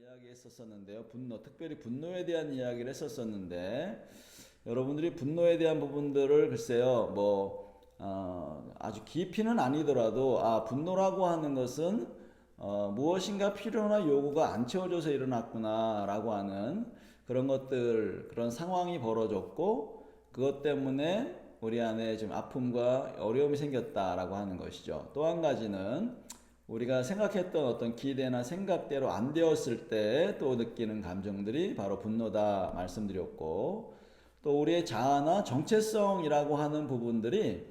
이야기했었는데요. 특별히 분노에 대한 이야기를 했었었는데, 여러분들이 분노에 대한 부분들을 글쎄요, 아주 깊이는 아니더라도, 분노라고 하는 것은 무엇인가 필요나 요구가 안 채워져서 일어났구나라고 하는 그런 것들, 그런 상황이 벌어졌고, 그것 때문에 우리 안에 좀 아픔과 어려움이 생겼다라고 하는 것이죠. 또 한 가지는 우리가 생각했던 어떤 기대나 생각대로 안 되었을 때 또 느끼는 감정들이 바로 분노다 말씀드렸고, 또 우리의 자아나 정체성이라고 하는 부분들이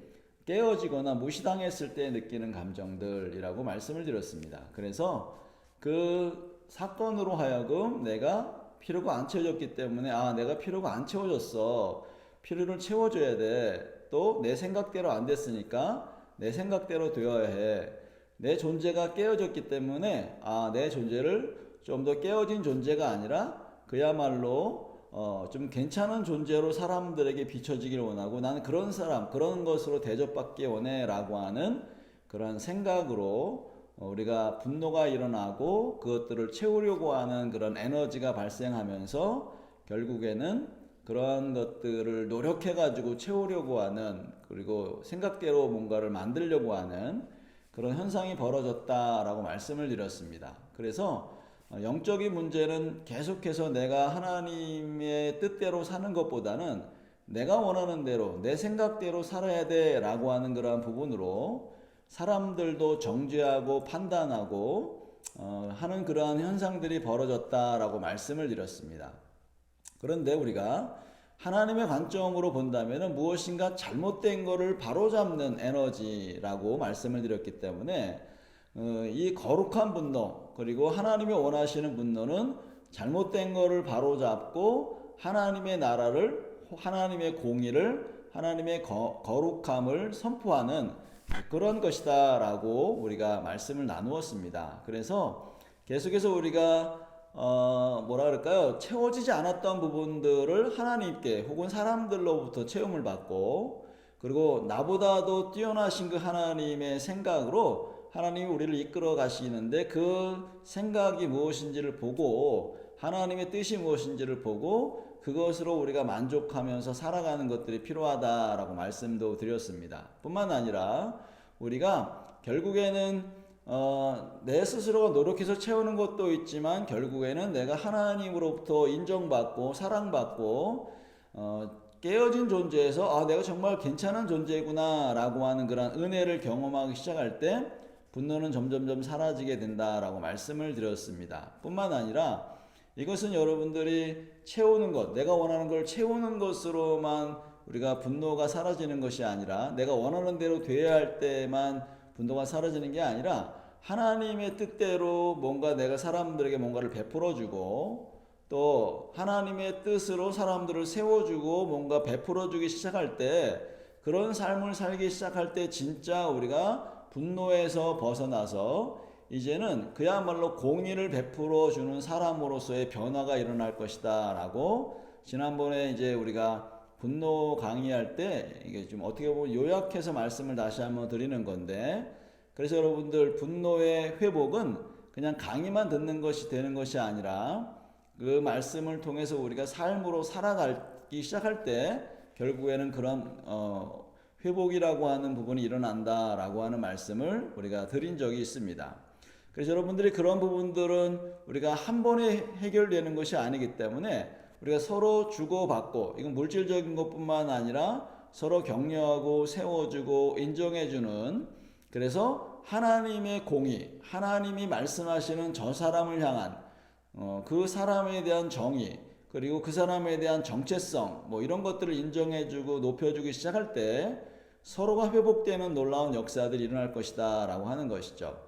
깨어지거나 무시당했을 때 느끼는 감정들이라고 말씀을 드렸습니다. 그래서 그 사건으로 하여금 내가 필요가 안 채워졌기 때문에 내가 필요가 안 채워졌어, 필요를 채워줘야 돼, 또 내 생각대로 안 됐으니까 내 생각대로 되어야 해, 내 존재가 깨어졌기 때문에 내 존재를 좀 더 깨어진 존재가 아니라 그야말로 좀 괜찮은 존재로 사람들에게 비춰지길 원하고, 나는 그런 사람, 그런 것으로 대접받기 원해 라고 하는 그런 생각으로 우리가 분노가 일어나고 그것들을 채우려고 하는 그런 에너지가 발생하면서 결국에는 그러한 것들을 노력해 가지고 채우려고 하는, 그리고 생각대로 뭔가를 만들려고 하는 그런 현상이 벌어졌다라고 말씀을 드렸습니다. 그래서 영적인 문제는 계속해서 내가 하나님의 뜻대로 사는 것보다는 내가 원하는 대로 내 생각대로 살아야 돼 라고 하는 그러한 부분으로 사람들도 정죄하고 판단하고 하는 그러한 현상들이 벌어졌다라고 말씀을 드렸습니다. 그런데 우리가 하나님의 관점으로 본다면 무엇인가 잘못된 것을 바로잡는 에너지라고 말씀을 드렸기 때문에 이 거룩한 분노, 그리고 하나님이 원하시는 분노는 잘못된 것을 바로잡고 하나님의 나라를, 하나님의 공의를, 하나님의 거룩함을 선포하는 그런 것이다 라고 우리가 말씀을 나누었습니다. 그래서 계속해서 우리가 채워지지 않았던 부분들을 하나님께 혹은 사람들로부터 채움을 받고, 그리고 나보다도 뛰어나신 그 하나님의 생각으로 하나님이 우리를 이끌어 가시는데 그 생각이 무엇인지를 보고, 하나님의 뜻이 무엇인지를 보고 그것으로 우리가 만족하면서 살아가는 것들이 필요하다라고 말씀도 드렸습니다. 뿐만 아니라 우리가 결국에는 내 스스로가 노력해서 채우는 것도 있지만 결국에는 내가 하나님으로부터 인정받고 사랑받고 깨어진 존재에서 내가 정말 괜찮은 존재구나 라고 하는 그런 은혜를 경험하기 시작할 때 분노는 점점점 사라지게 된다라고 말씀을 드렸습니다. 뿐만 아니라 이것은 여러분들이 채우는 것, 내가 원하는 걸 채우는 것으로만 우리가 분노가 사라지는 것이 아니라, 내가 원하는 대로 돼야 할 때만 분노가 사라지는 게 아니라 하나님의 뜻대로 뭔가 내가 사람들에게 뭔가를 베풀어주고, 또 하나님의 뜻으로 사람들을 세워주고 뭔가 베풀어주기 시작할 때, 그런 삶을 살기 시작할 때 진짜 우리가 분노에서 벗어나서 이제는 그야말로 공의를 베풀어주는 사람으로서의 변화가 일어날 것이다 라고, 지난번에 이제 우리가 분노 강의할 때 이게 좀 어떻게 보면 요약해서 말씀을 다시 한번 드리는 건데, 그래서 여러분들 분노의 회복은 그냥 강의만 듣는 것이 되는 것이 아니라 그 말씀을 통해서 우리가 삶으로 살아가기 시작할 때 결국에는 그런 회복이라고 하는 부분이 일어난다라고 하는 말씀을 우리가 드린 적이 있습니다. 그래서 여러분들이 그런 부분들은 우리가 한 번에 해결되는 것이 아니기 때문에 우리가 서로 주고받고, 이건 물질적인 것뿐만 아니라 서로 격려하고 세워주고 인정해주는, 그래서 하나님의 공의, 하나님이 말씀하시는 저 사람을 향한 그 사람에 대한 정의, 그리고 그 사람에 대한 정체성, 이런 것들을 인정해주고 높여주기 시작할 때 서로가 회복되는 놀라운 역사들이 일어날 것이다 라고 하는 것이죠.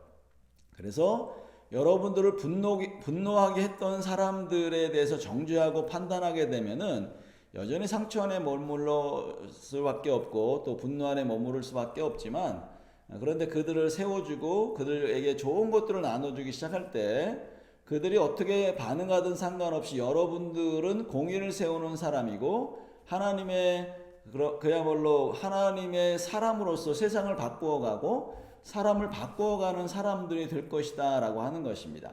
그래서 여러분들을 분노하게 했던 사람들에 대해서 정죄하고 판단하게 되면은 여전히 상처 안에 머물러 수밖에 없고 또 분노 안에 머무를 수밖에 없지만, 그런데 그들을 세워주고 그들에게 좋은 것들을 나눠주기 시작할 때 그들이 어떻게 반응하든 상관없이 여러분들은 공의를 세우는 사람이고 그야말로 하나님의 사람으로서 세상을 바꾸어가고 사람을 바꾸어가는 사람들이 될 것이다 라고 하는 것입니다.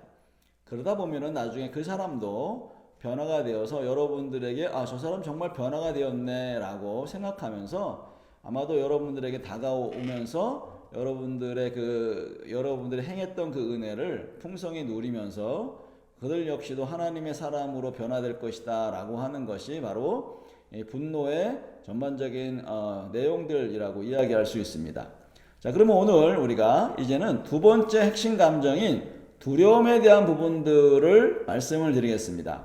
그러다 보면은 나중에 그 사람도 변화가 되어서 여러분들에게 아, 저 사람 정말 변화가 되었네 라고 생각하면서 아마도 여러분들에게 다가오면서 여러분들의 행했던 그 은혜를 풍성히 누리면서 그들 역시도 하나님의 사람으로 변화될 것이다 라고 하는 것이 바로 분노의 전반적인 내용들이라고 이야기할 수 있습니다. 자, 그러면 오늘 우리가 이제는 두 번째 핵심 감정인 두려움에 대한 부분들을 말씀을 드리겠습니다.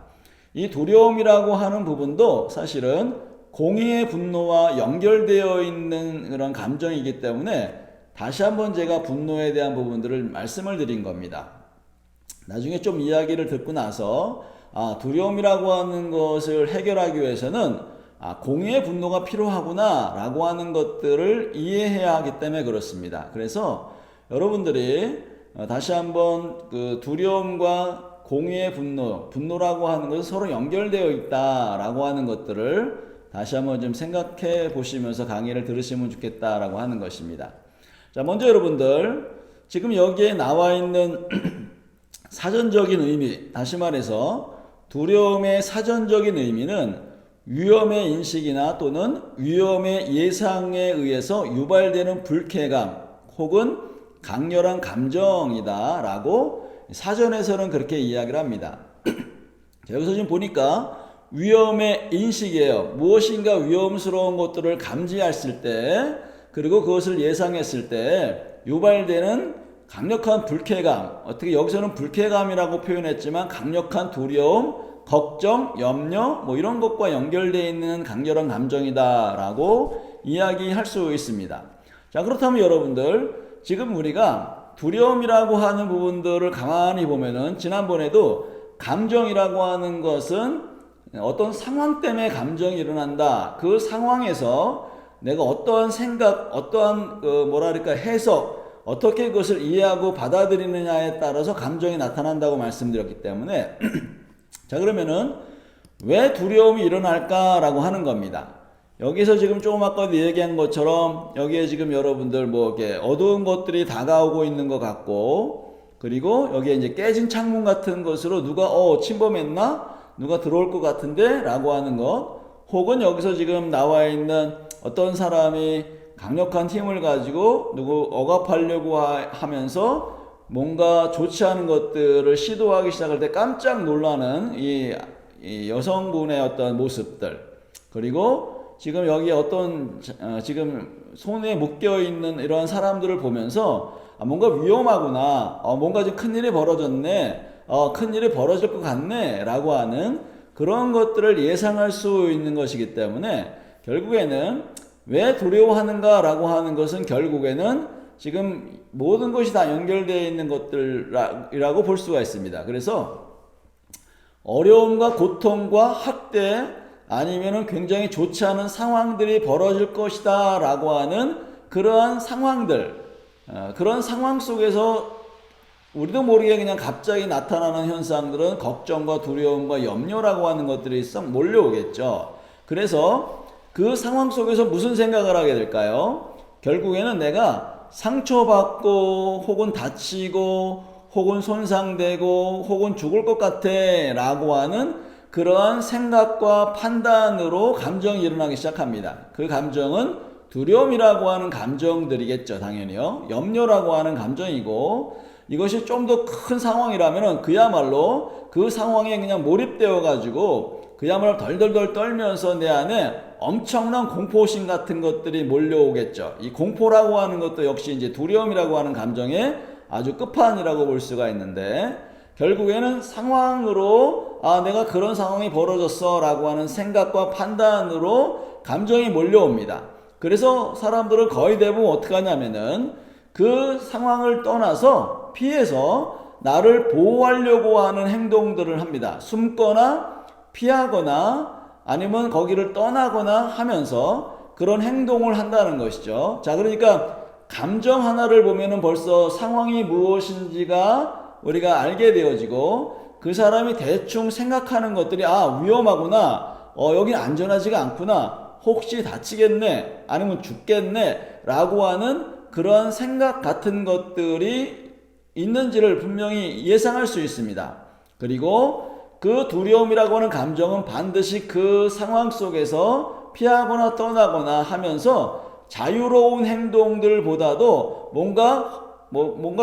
이 두려움이라고 하는 부분도 사실은 공의의 분노와 연결되어 있는 그런 감정이기 때문에 다시 한번 제가 분노에 대한 부분들을 말씀을 드린 겁니다. 나중에 좀 이야기를 듣고 나서 두려움이라고 하는 것을 해결하기 위해서는 공의의 분노가 필요하구나 라고 하는 것들을 이해해야 하기 때문에 그렇습니다. 그래서 여러분들이 다시 한번 그 두려움과 공의의 분노라고 하는 것은 서로 연결되어 있다라고 하는 것들을 다시 한번 좀 생각해 보시면서 강의를 들으시면 좋겠다라고 하는 것입니다. 자, 먼저 여러분들 지금 여기에 나와 있는 사전적인 의미, 다시 말해서 두려움의 사전적인 의미는 위험의 인식이나 또는 위험의 예상에 의해서 유발되는 불쾌감 혹은 강렬한 감정이다 라고 사전에서는 그렇게 이야기를 합니다. 여기서 지금 보니까 위험의 인식이에요. 무엇인가 위험스러운 것들을 감지했을 때 그리고 그것을 예상했을 때 유발되는 강력한 불쾌감, 어떻게 여기서는 불쾌감이라고 표현했지만 강력한 두려움, 걱정, 염려 이런 것과 연결되어 있는 강렬한 감정이다 라고 이야기할 수 있습니다. 자, 그렇다면 여러분들 지금 우리가 두려움이라고 하는 부분들을 가만히 보면은 지난번에도 감정이라고 하는 것은 어떤 상황 때문에 감정이 일어난다. 그 상황에서 내가 어떠한 생각, 어떠한 해석, 어떻게 그것을 이해하고 받아들이느냐에 따라서 감정이 나타난다고 말씀드렸기 때문에 자, 그러면은 왜 두려움이 일어날까라고 하는 겁니다. 여기서 지금 조금 아까도 얘기한 것처럼 여기에 지금 여러분들 이렇게 어두운 것들이 다가오고 있는 것 같고 그리고 여기에 이제 깨진 창문 같은 것으로 누가 침범했나? 누가 들어올 것 같은데? 라고 하는 것 혹은 여기서 지금 나와 있는 어떤 사람이 강력한 힘을 가지고 누구 억압하려고 하면서 뭔가 좋지 않은 것들을 시도하기 시작할 때 깜짝 놀라는 이 여성분의 어떤 모습들 그리고 지금 여기 어떤 지금 손에 묶여 있는 이러한 사람들을 보면서 뭔가 위험하구나 뭔가 지금 큰일이 벌어졌네 큰일이 벌어질 것 같네 라고 하는 그런 것들을 예상할 수 있는 것이기 때문에 결국에는 왜 두려워하는가 라고 하는 것은 결국에는 지금 모든 것이 다 연결되어 있는 것들이라고 볼 수가 있습니다. 그래서 어려움과 고통과 학대 아니면은 굉장히 좋지 않은 상황들이 벌어질 것이다 라고 하는 그러한 상황들 그런 상황 속에서 우리도 모르게 그냥 갑자기 나타나는 현상들은 걱정과 두려움과 염려라고 하는 것들이 싹 몰려오겠죠. 그래서 그 상황 속에서 무슨 생각을 하게 될까요? 결국에는 내가 상처받고 혹은 다치고 혹은 손상되고 혹은 죽을 것 같아 라고 하는 그러한 생각과 판단으로 감정이 일어나기 시작합니다. 그 감정은 두려움이라고 하는 감정들이겠죠. 당연히요. 염려라고 하는 감정이고 이것이 좀 더 큰 상황이라면 그야말로 그 상황에 그냥 몰입되어 가지고 그야말로 덜덜덜 떨면서 내 안에 엄청난 공포심 같은 것들이 몰려오겠죠. 이 공포라고 하는 것도 역시 이제 두려움이라고 하는 감정의 아주 끝판이라고 볼 수가 있는데 결국에는 상황으로 내가 그런 상황이 벌어졌어 라고 하는 생각과 판단으로 감정이 몰려옵니다. 그래서 사람들은 거의 대부분 어떻게 하냐면은 그 상황을 떠나서 피해서 나를 보호하려고 하는 행동들을 합니다. 숨거나 피하거나 아니면 거기를 떠나거나 하면서 그런 행동을 한다는 것이죠. 자, 그러니까 감정 하나를 보면은 벌써 상황이 무엇인지가 우리가 알게 되어지고 그 사람이 대충 생각하는 것들이 위험하구나 여긴 안전하지가 않구나 혹시 다치겠네 아니면 죽겠네 라고 하는 그런 생각 같은 것들이 있는지를 분명히 예상할 수 있습니다. 그리고 그 두려움이라고 하는 감정은 반드시 그 상황 속에서 피하거나 떠나거나 하면서 자유로운 행동들보다도 뭔가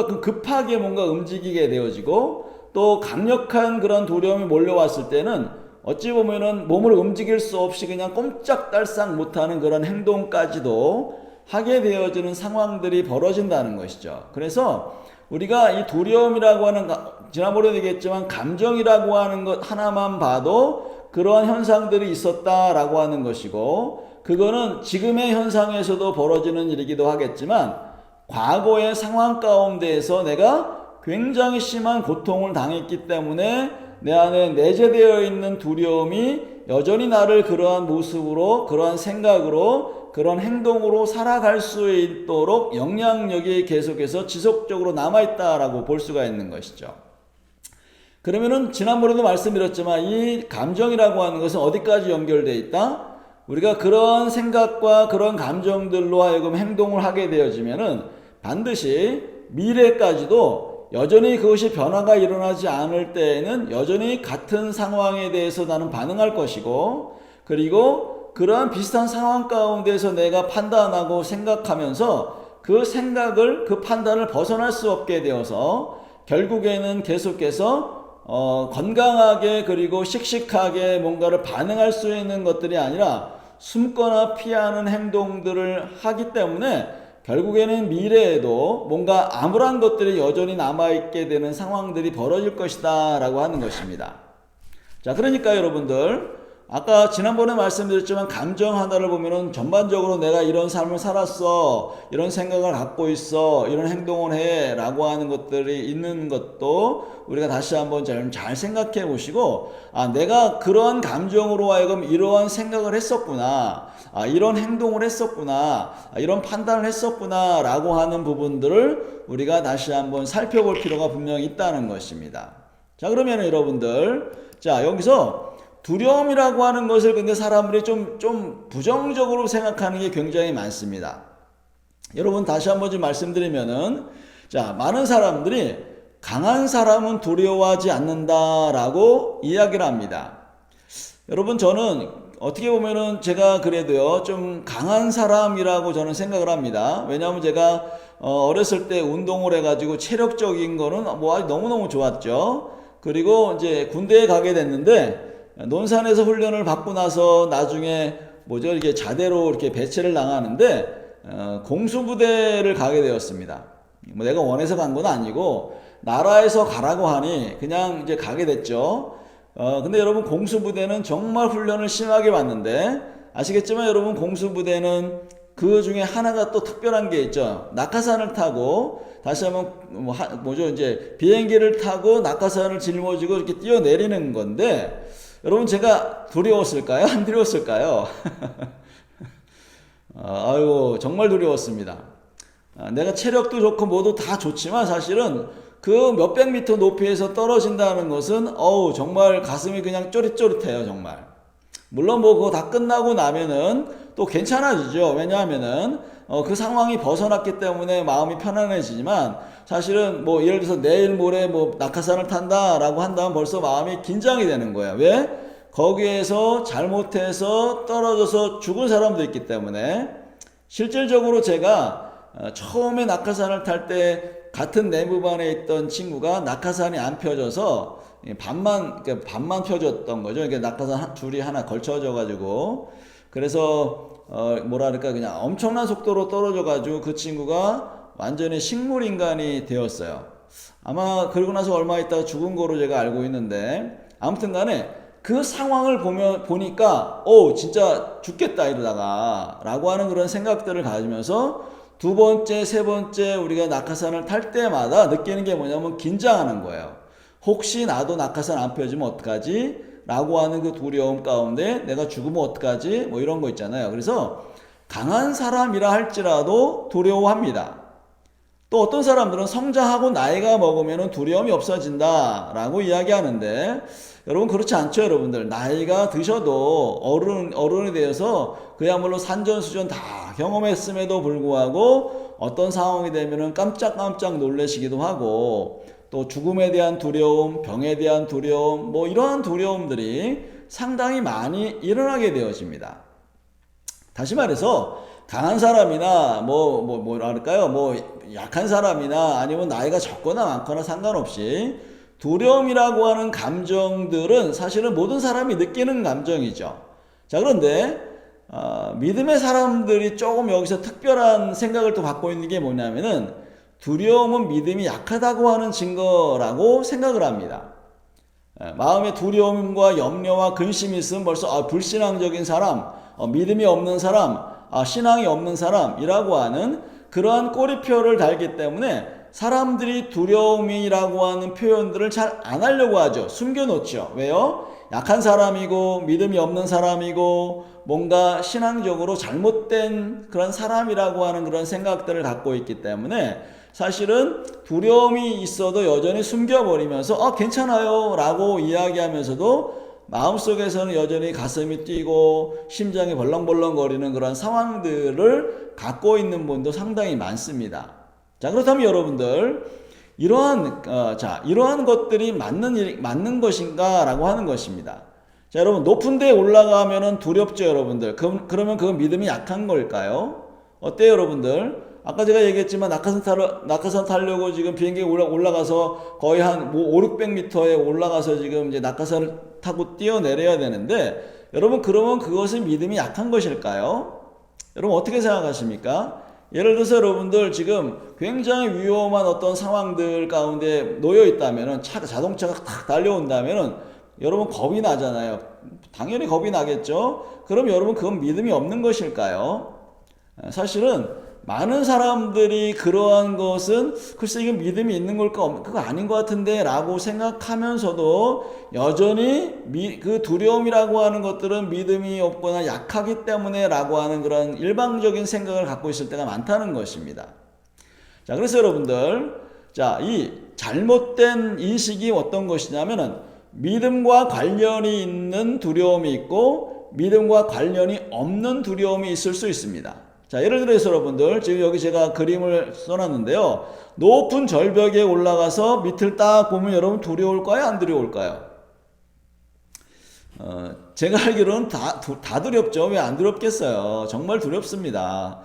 그 급하게 뭔가 움직이게 되어지고, 또 강력한 그런 두려움이 몰려왔을 때는 어찌 보면은 몸을 움직일 수 없이 그냥 꼼짝달싹 못하는 그런 행동까지도 하게 되어지는 상황들이 벌어진다는 것이죠. 그래서 우리가 이 두려움이라고 하는, 지난번에도 얘기했지만 감정이라고 하는 것 하나만 봐도 그러한 현상들이 있었다라고 하는 것이고, 그거는 지금의 현상에서도 벌어지는 일이기도 하겠지만 과거의 상황 가운데에서 내가 굉장히 심한 고통을 당했기 때문에 내 안에 내재되어 있는 두려움이 여전히 나를 그러한 모습으로, 그러한 생각으로, 그런 행동으로 살아갈 수 있도록 영향력이 계속해서 지속적으로 남아있다라고 볼 수가 있는 것이죠. 그러면은 지난번에도 말씀드렸지만 이 감정이라고 하는 것은 어디까지 연결되어 있다? 우리가 그런 생각과 그런 감정들로 하여금 행동을 하게 되어지면은 반드시 미래까지도 여전히 그것이 변화가 일어나지 않을 때에는 여전히 같은 상황에 대해서 나는 반응할 것이고, 그리고 그러한 비슷한 상황 가운데서 내가 판단하고 생각하면서 그 생각을, 그 판단을 벗어날 수 없게 되어서 결국에는 계속해서 건강하게 그리고 씩씩하게 뭔가를 반응할 수 있는 것들이 아니라 숨거나 피하는 행동들을 하기 때문에 결국에는 미래에도 뭔가 암울한 것들이 여전히 남아있게 되는 상황들이 벌어질 것이다 라고 하는 것입니다. 자, 그러니까 여러분들, 아까 지난번에 말씀드렸지만 감정 하나를 보면은 전반적으로 내가 이런 삶을 살았어, 이런 생각을 갖고 있어, 이런 행동을 해 라고 하는 것들이 있는 것도 우리가 다시 한번 잘 생각해 보시고, 내가 그런 감정으로 하여금 이러한 생각을 했었구나, 이런 행동을 했었구나, 이런 판단을 했었구나 라고 하는 부분들을 우리가 다시 한번 살펴볼 필요가 분명히 있다는 것입니다. 자, 그러면 여러분들, 자, 여기서 두려움이라고 하는 것을 근데 사람들이 좀 부정적으로 생각하는 게 굉장히 많습니다. 여러분, 다시 한번 좀 말씀드리면은, 자, 많은 사람들이 강한 사람은 두려워하지 않는다라고 이야기를 합니다. 여러분, 저는 어떻게 보면은 제가 그래도요 좀 강한 사람이라고 저는 생각을 합니다. 왜냐하면 제가 어렸을 때 운동을 해가지고 체력적인 거는 뭐 너무너무 좋았죠. 그리고 이제 군대에 가게 됐는데 논산에서 훈련을 받고 나서 나중에 이렇게 자대로 이렇게 배치를 당하는데 공수부대를 가게 되었습니다. 뭐 내가 원해서 간 건 아니고 나라에서 가라고 하니 그냥 이제 가게 됐죠. 근데 여러분, 공수부대는 정말 훈련을 심하게 받는데 아시겠지만 여러분, 공수부대는 그 중에 하나가 또 특별한 게 있죠. 낙하산을 타고, 다시 한번 이제 비행기를 타고 낙하산을 짊어지고 이렇게 뛰어내리는 건데, 여러분, 제가 두려웠을까요? 안 두려웠을까요? 아이고, 정말 두려웠습니다. 내가 체력도 좋고 뭐도 다 좋지만 사실은 그 몇백 미터 높이에서 떨어진다는 것은 정말 가슴이 그냥 쪼릿쪼릿해요, 정말. 물론 뭐 그거 다 끝나고 나면은 또 괜찮아지죠. 왜냐하면은 그 상황이 벗어났기 때문에 마음이 편안해지지만, 사실은 뭐 예를 들어서 내일 모레 뭐 낙하산을 탄다라고 한다면 벌써 마음이 긴장이 되는 거예요. 왜? 거기에서 잘못해서 떨어져서 죽은 사람도 있기 때문에. 실질적으로 제가 처음에 낙하산을 탈 때 같은 내무반에 있던 친구가 낙하산이 안 펴져서 반만 펴졌던 거죠. 이게 낙하산 줄이 하나 걸쳐져 가지고, 그래서 그냥 엄청난 속도로 떨어져 가지고 그 친구가 완전히 식물인간이 되었어요. 아마 그러고 나서 얼마 있다가 죽은 거로 제가 알고 있는데, 아무튼 간에 그 상황을 보니까 진짜 죽겠다 이러다가 라고 하는 그런 생각들을 가지면서 두 번째, 세 번째 우리가 낙하산을 탈 때마다 느끼는 게 뭐냐면 긴장하는 거예요. 혹시 나도 낙하산 안 펴지면 어떡하지? 라고 하는 그 두려움 가운데 내가 죽으면 어떡하지? 뭐 이런 거 있잖아요. 그래서 강한 사람이라 할지라도 두려워합니다. 또 어떤 사람들은 성장하고 나이가 먹으면 두려움이 없어진다 라고 이야기하는데, 여러분, 그렇지 않죠. 여러분들, 나이가 드셔도 어른이 되어서 그야말로 산전수전 다 경험했음에도 불구하고 어떤 상황이 되면은 깜짝 놀라시기도 하고, 또 죽음에 대한 두려움, 병에 대한 두려움, 뭐 이러한 두려움들이 상당히 많이 일어나게 되어집니다. 다시 말해서 강한 사람이나 뭐랄까요, 뭐 약한 사람이나 아니면 나이가 적거나 많거나 상관없이 두려움이라고 하는 감정들은 사실은 모든 사람이 느끼는 감정이죠. 자, 그런데 믿음의 사람들이 조금 여기서 특별한 생각을 또 갖고 있는 게 뭐냐면은 두려움은 믿음이 약하다고 하는 증거라고 생각을 합니다. 마음에 두려움과 염려와 근심이 있으면 벌써 불신앙적인 사람, 믿음이 없는 사람, 신앙이 없는 사람이라고 하는 그러한 꼬리표를 달기 때문에 사람들이 두려움이라고 하는 표현들을 잘 안 하려고 하죠. 숨겨놓죠. 왜요? 약한 사람이고 믿음이 없는 사람이고 뭔가 신앙적으로 잘못된 그런 사람이라고 하는 그런 생각들을 갖고 있기 때문에 사실은 두려움이 있어도 여전히 숨겨버리면서 괜찮아요 라고 이야기하면서도 마음속에서는 여전히 가슴이 뛰고 심장이 벌렁벌렁거리는 그런 상황들을 갖고 있는 분도 상당히 많습니다. 자, 그렇다면 여러분들 이러한 것들이 맞는 것인가 라고 하는 것입니다. 자, 여러분 높은 데에 올라가면은 두렵죠, 여러분들. 그러면 그건 믿음이 약한 걸까요? 어때요, 여러분들? 아까 제가 얘기했지만 낙하산 타려고 지금 비행기에 올라가서 거의 한 500-600m에 올라가서 지금 이제 낙하산을 타고 뛰어내려야 되는데 여러분 그러면 그것은 믿음이 약한 것일까요? 여러분 어떻게 생각하십니까? 예를 들어서 여러분들 지금 굉장히 위험한 어떤 상황들 가운데 놓여 있다면은 자동차가 탁 달려온다면은 여러분 겁이 나잖아요. 당연히 겁이 나겠죠. 그럼 여러분 그건 믿음이 없는 것일까요? 사실은 많은 사람들이 그러한 것은 글쎄 이게 믿음이 있는 걸까 그거 아닌 것 같은데 라고 생각하면서도 여전히 그 두려움이라고 하는 것들은 믿음이 없거나 약하기 때문에 라고 하는 그런 일방적인 생각을 갖고 있을 때가 많다는 것입니다. 자, 그래서 여러분들 이 잘못된 인식이 어떤 것이냐면은 믿음과 관련이 있는 두려움이 있고 믿음과 관련이 없는 두려움이 있을 수 있습니다. 자, 예를 들어서 여러분들 지금 여기 제가 그림을 써놨는데요. 높은 절벽에 올라가서 밑을 딱 보면 여러분 두려울까요? 안 두려울까요? 제가 알기로는 다 두렵죠. 왜 안 두렵겠어요? 정말 두렵습니다.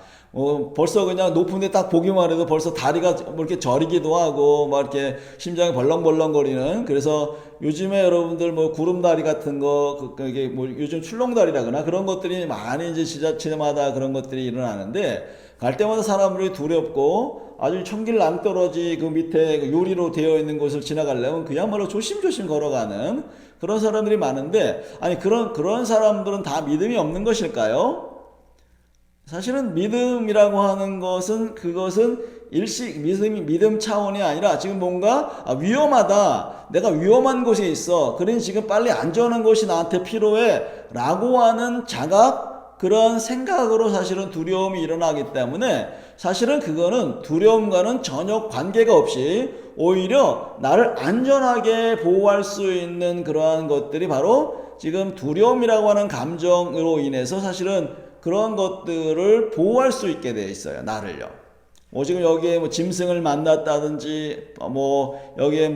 벌써 그냥 높은 데 딱 보기만 해도 벌써 다리가 뭐 이렇게 저리기도 하고 막 이렇게 심장이 벌렁벌렁거리는. 그래서 요즘에 여러분들 뭐 구름다리 같은 거 이게 뭐 요즘 출렁다리라거나 그런 것들이 많이 이제 지자체마다 그런 것들이 일어나는데 갈 때마다 사람들이 두렵고 아주 천길 낭떠러지 그 밑에 유리로 되어 있는 곳을 지나가려면 그야말로 조심조심 걸어가는 그런 사람들이 많은데 아니 그런 사람들은 다 믿음이 없는 것일까요? 사실은 믿음이라고 하는 것은 그것은 믿음 차원이 아니라 지금 뭔가 위험하다. 내가 위험한 곳에 있어. 그러니 지금 빨리 안전한 곳이 나한테 필요해. 라고 하는 자각 그런 생각으로 사실은 두려움이 일어나기 때문에 사실은 그거는 두려움과는 전혀 관계가 없이 오히려 나를 안전하게 보호할 수 있는 그러한 것들이 바로 지금 두려움이라고 하는 감정으로 인해서 사실은 그런 것들을 보호할 수 있게 되어 있어요. 나를요. 지금 여기에 뭐 짐승을 만났다든지 여기에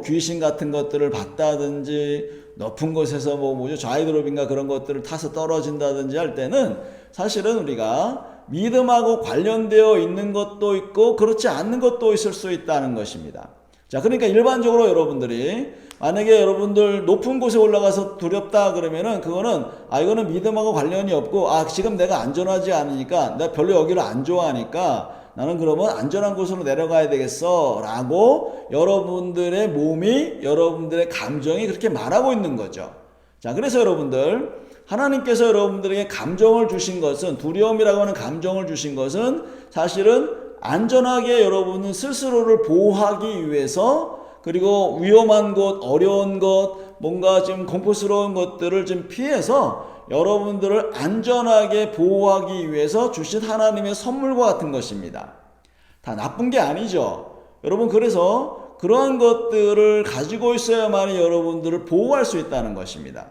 귀신 같은 것들을 봤다든지 높은 곳에서 좌이드롭인가 그런 것들을 타서 떨어진다든지 할 때는 사실은 우리가 믿음하고 관련되어 있는 것도 있고 그렇지 않는 것도 있을 수 있다는 것입니다. 자, 그러니까 일반적으로 여러분들이 만약에 여러분들 높은 곳에 올라가서 두렵다 그러면은 그거는 이거는 믿음하고 관련이 없고 지금 내가 안전하지 않으니까 내가 별로 여기를 안 좋아하니까 나는 그러면 안전한 곳으로 내려가야 되겠어 라고 여러분들의 몸이 여러분들의 감정이 그렇게 말하고 있는 거죠. 자, 그래서 여러분들 하나님께서 여러분들에게 감정을 주신 것은 두려움이라고 하는 감정을 주신 것은 사실은 안전하게 여러분은 스스로를 보호하기 위해서 그리고 위험한 곳, 어려운 것, 뭔가 좀 공포스러운 것들을 좀 피해서 여러분들을 안전하게 보호하기 위해서 주신 하나님의 선물과 같은 것입니다. 다 나쁜 게 아니죠. 여러분 그래서 그러한 것들을 가지고 있어야만이 여러분들을 보호할 수 있다는 것입니다.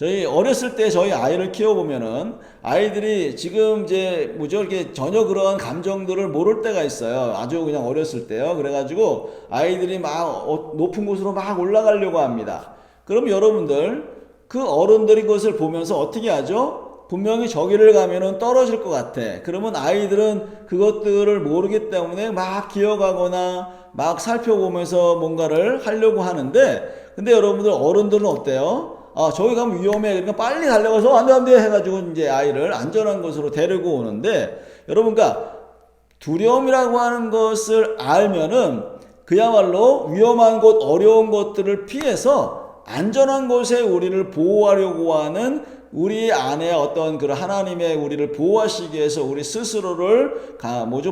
저희 어렸을 때 저희 아이를 키워보면은 아이들이 지금 이제 뭐죠 이렇게 전혀 그런 감정들을 모를 때가 있어요. 아주 그냥 어렸을 때요. 그래가지고 아이들이 막 높은 곳으로 막 올라가려고 합니다. 그럼 여러분들 그 어른들이 그것을 보면서 어떻게 하죠? 분명히 저기를 가면은 떨어질 것 같아. 그러면 아이들은 그것들을 모르기 때문에 막 기어가거나 막 살펴보면서 뭔가를 하려고 하는데, 근데 여러분들 어른들은 어때요? 아, 저기 가면 위험해. 그러니까 빨리 달려가서 안 돼, 안 돼 해가지고 이제 아이를 안전한 곳으로 데리고 오는데, 여러분, 그러니까 두려움이라고 하는 것을 알면은 그야말로 위험한 곳, 어려운 것들을 피해서 안전한 곳에 우리를 보호하려고 하는 우리 안에 어떤 그런 하나님의 우리를 보호하시기 위해서 우리 스스로를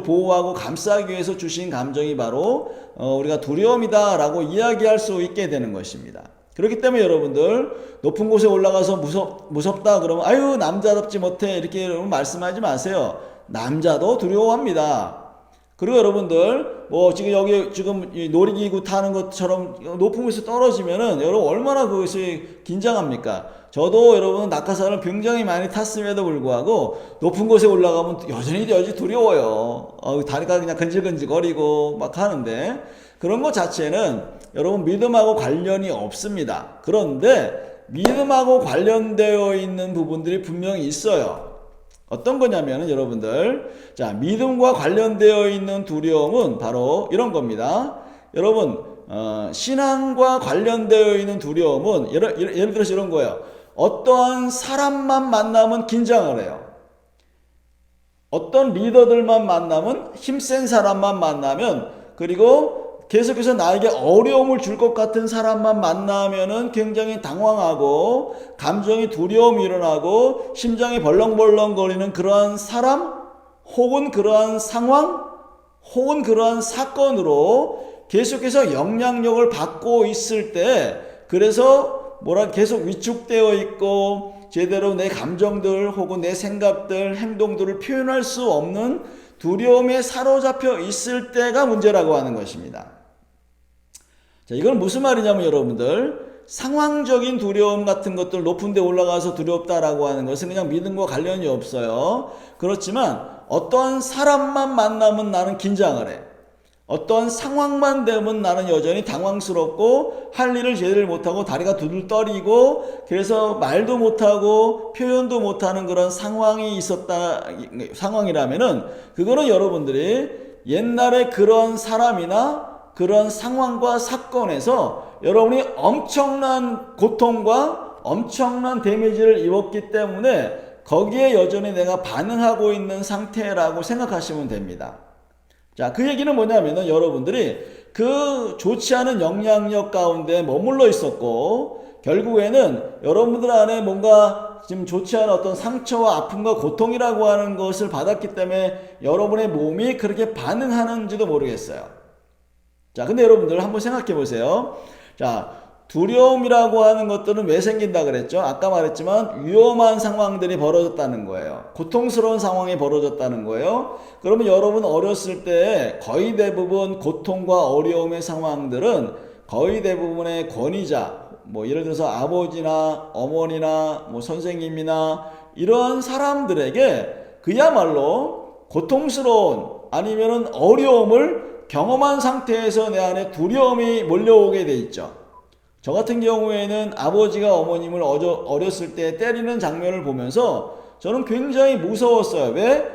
보호하고 감싸기 위해서 주신 감정이 바로 우리가 두려움이다라고 이야기할 수 있게 되는 것입니다. 그렇기 때문에 여러분들 높은 곳에 올라가서 무섭다 그러면 아유 남자답지 못해 이렇게 여러분 말씀하지 마세요. 남자도 두려워합니다. 그리고 여러분들 뭐 지금 여기 지금 놀이기구 타는 것처럼 높은 곳에 떨어지면은 여러분 얼마나 그것이 긴장합니까? 저도 여러분 낙하산을 굉장히 많이 탔음에도 불구하고 높은 곳에 올라가면 여전히 두려워요. 다리가 그냥 근질근질거리고 막 하는데 그런 것 자체는 여러분 믿음하고 관련이 없습니다. 그런데 믿음하고 관련되어 있는 부분들이 분명히 있어요. 어떤 거냐면은 여러분들 자 믿음과 관련되어 있는 두려움은 바로 이런 겁니다. 여러분 신앙과 관련되어 있는 두려움은 예를 들어서 이런 거예요. 어떠한 사람만 만나면 긴장을 해요. 어떤 리더들만 만나면 힘센 사람만 만나면 그리고 계속해서 나에게 어려움을 줄 것 같은 사람만 만나면은 굉장히 당황하고 감정이 두려움이 일어나고 심장이 벌렁벌렁거리는 그러한 사람 혹은 그러한 상황 혹은 그러한 사건으로 계속해서 영향력을 받고 있을 때 그래서 계속 위축되어 있고 제대로 내 감정들 혹은 내 생각들 행동들을 표현할 수 없는 두려움에 사로잡혀 있을 때가 문제라고 하는 것입니다. 자, 이건 무슨 말이냐면 여러분들 상황적인 두려움 같은 것들 높은 데 올라가서 두렵다라고 하는 것은 그냥 믿음과 관련이 없어요. 그렇지만 어떤 사람만 만나면 나는 긴장을 해. 어떤 상황만 되면 나는 여전히 당황스럽고 할 일을 제대로 못하고 다리가 두들떠리고 그래서 말도 못하고 표현도 못하는 그런 상황이라면은 그거는 여러분들이 옛날에 그런 사람이나 그런 상황과 사건에서 여러분이 엄청난 고통과 엄청난 데미지를 입었기 때문에 거기에 여전히 내가 반응하고 있는 상태라고 생각하시면 됩니다. 자, 그 얘기는 뭐냐면은 여러분들이 그 좋지 않은 영향력 가운데 머물러 있었고 결국에는 여러분들 안에 뭔가 지금 좋지 않은 어떤 상처와 아픔과 고통이라고 하는 것을 받았기 때문에 여러분의 몸이 그렇게 반응하는지도 모르겠어요. 자, 근데 여러분들 한번 생각해 보세요. 자, 두려움이라고 하는 것들은 왜 생긴다 그랬죠? 아까 말했지만 위험한 상황들이 벌어졌다는 거예요. 고통스러운 상황이 벌어졌다는 거예요. 그러면 여러분 어렸을 때 거의 대부분 고통과 어려움의 상황들은 거의 대부분의 권위자, 뭐 예를 들어서 아버지나 어머니나 뭐 선생님이나 이런 사람들에게 그야말로 고통스러운 아니면은 어려움을 경험한 상태에서 내 안에 두려움이 몰려오게 돼 있죠. 저 같은 경우에는 아버지가 어머님을 어렸을 때 때리는 장면을 보면서 저는 굉장히 무서웠어요. 왜?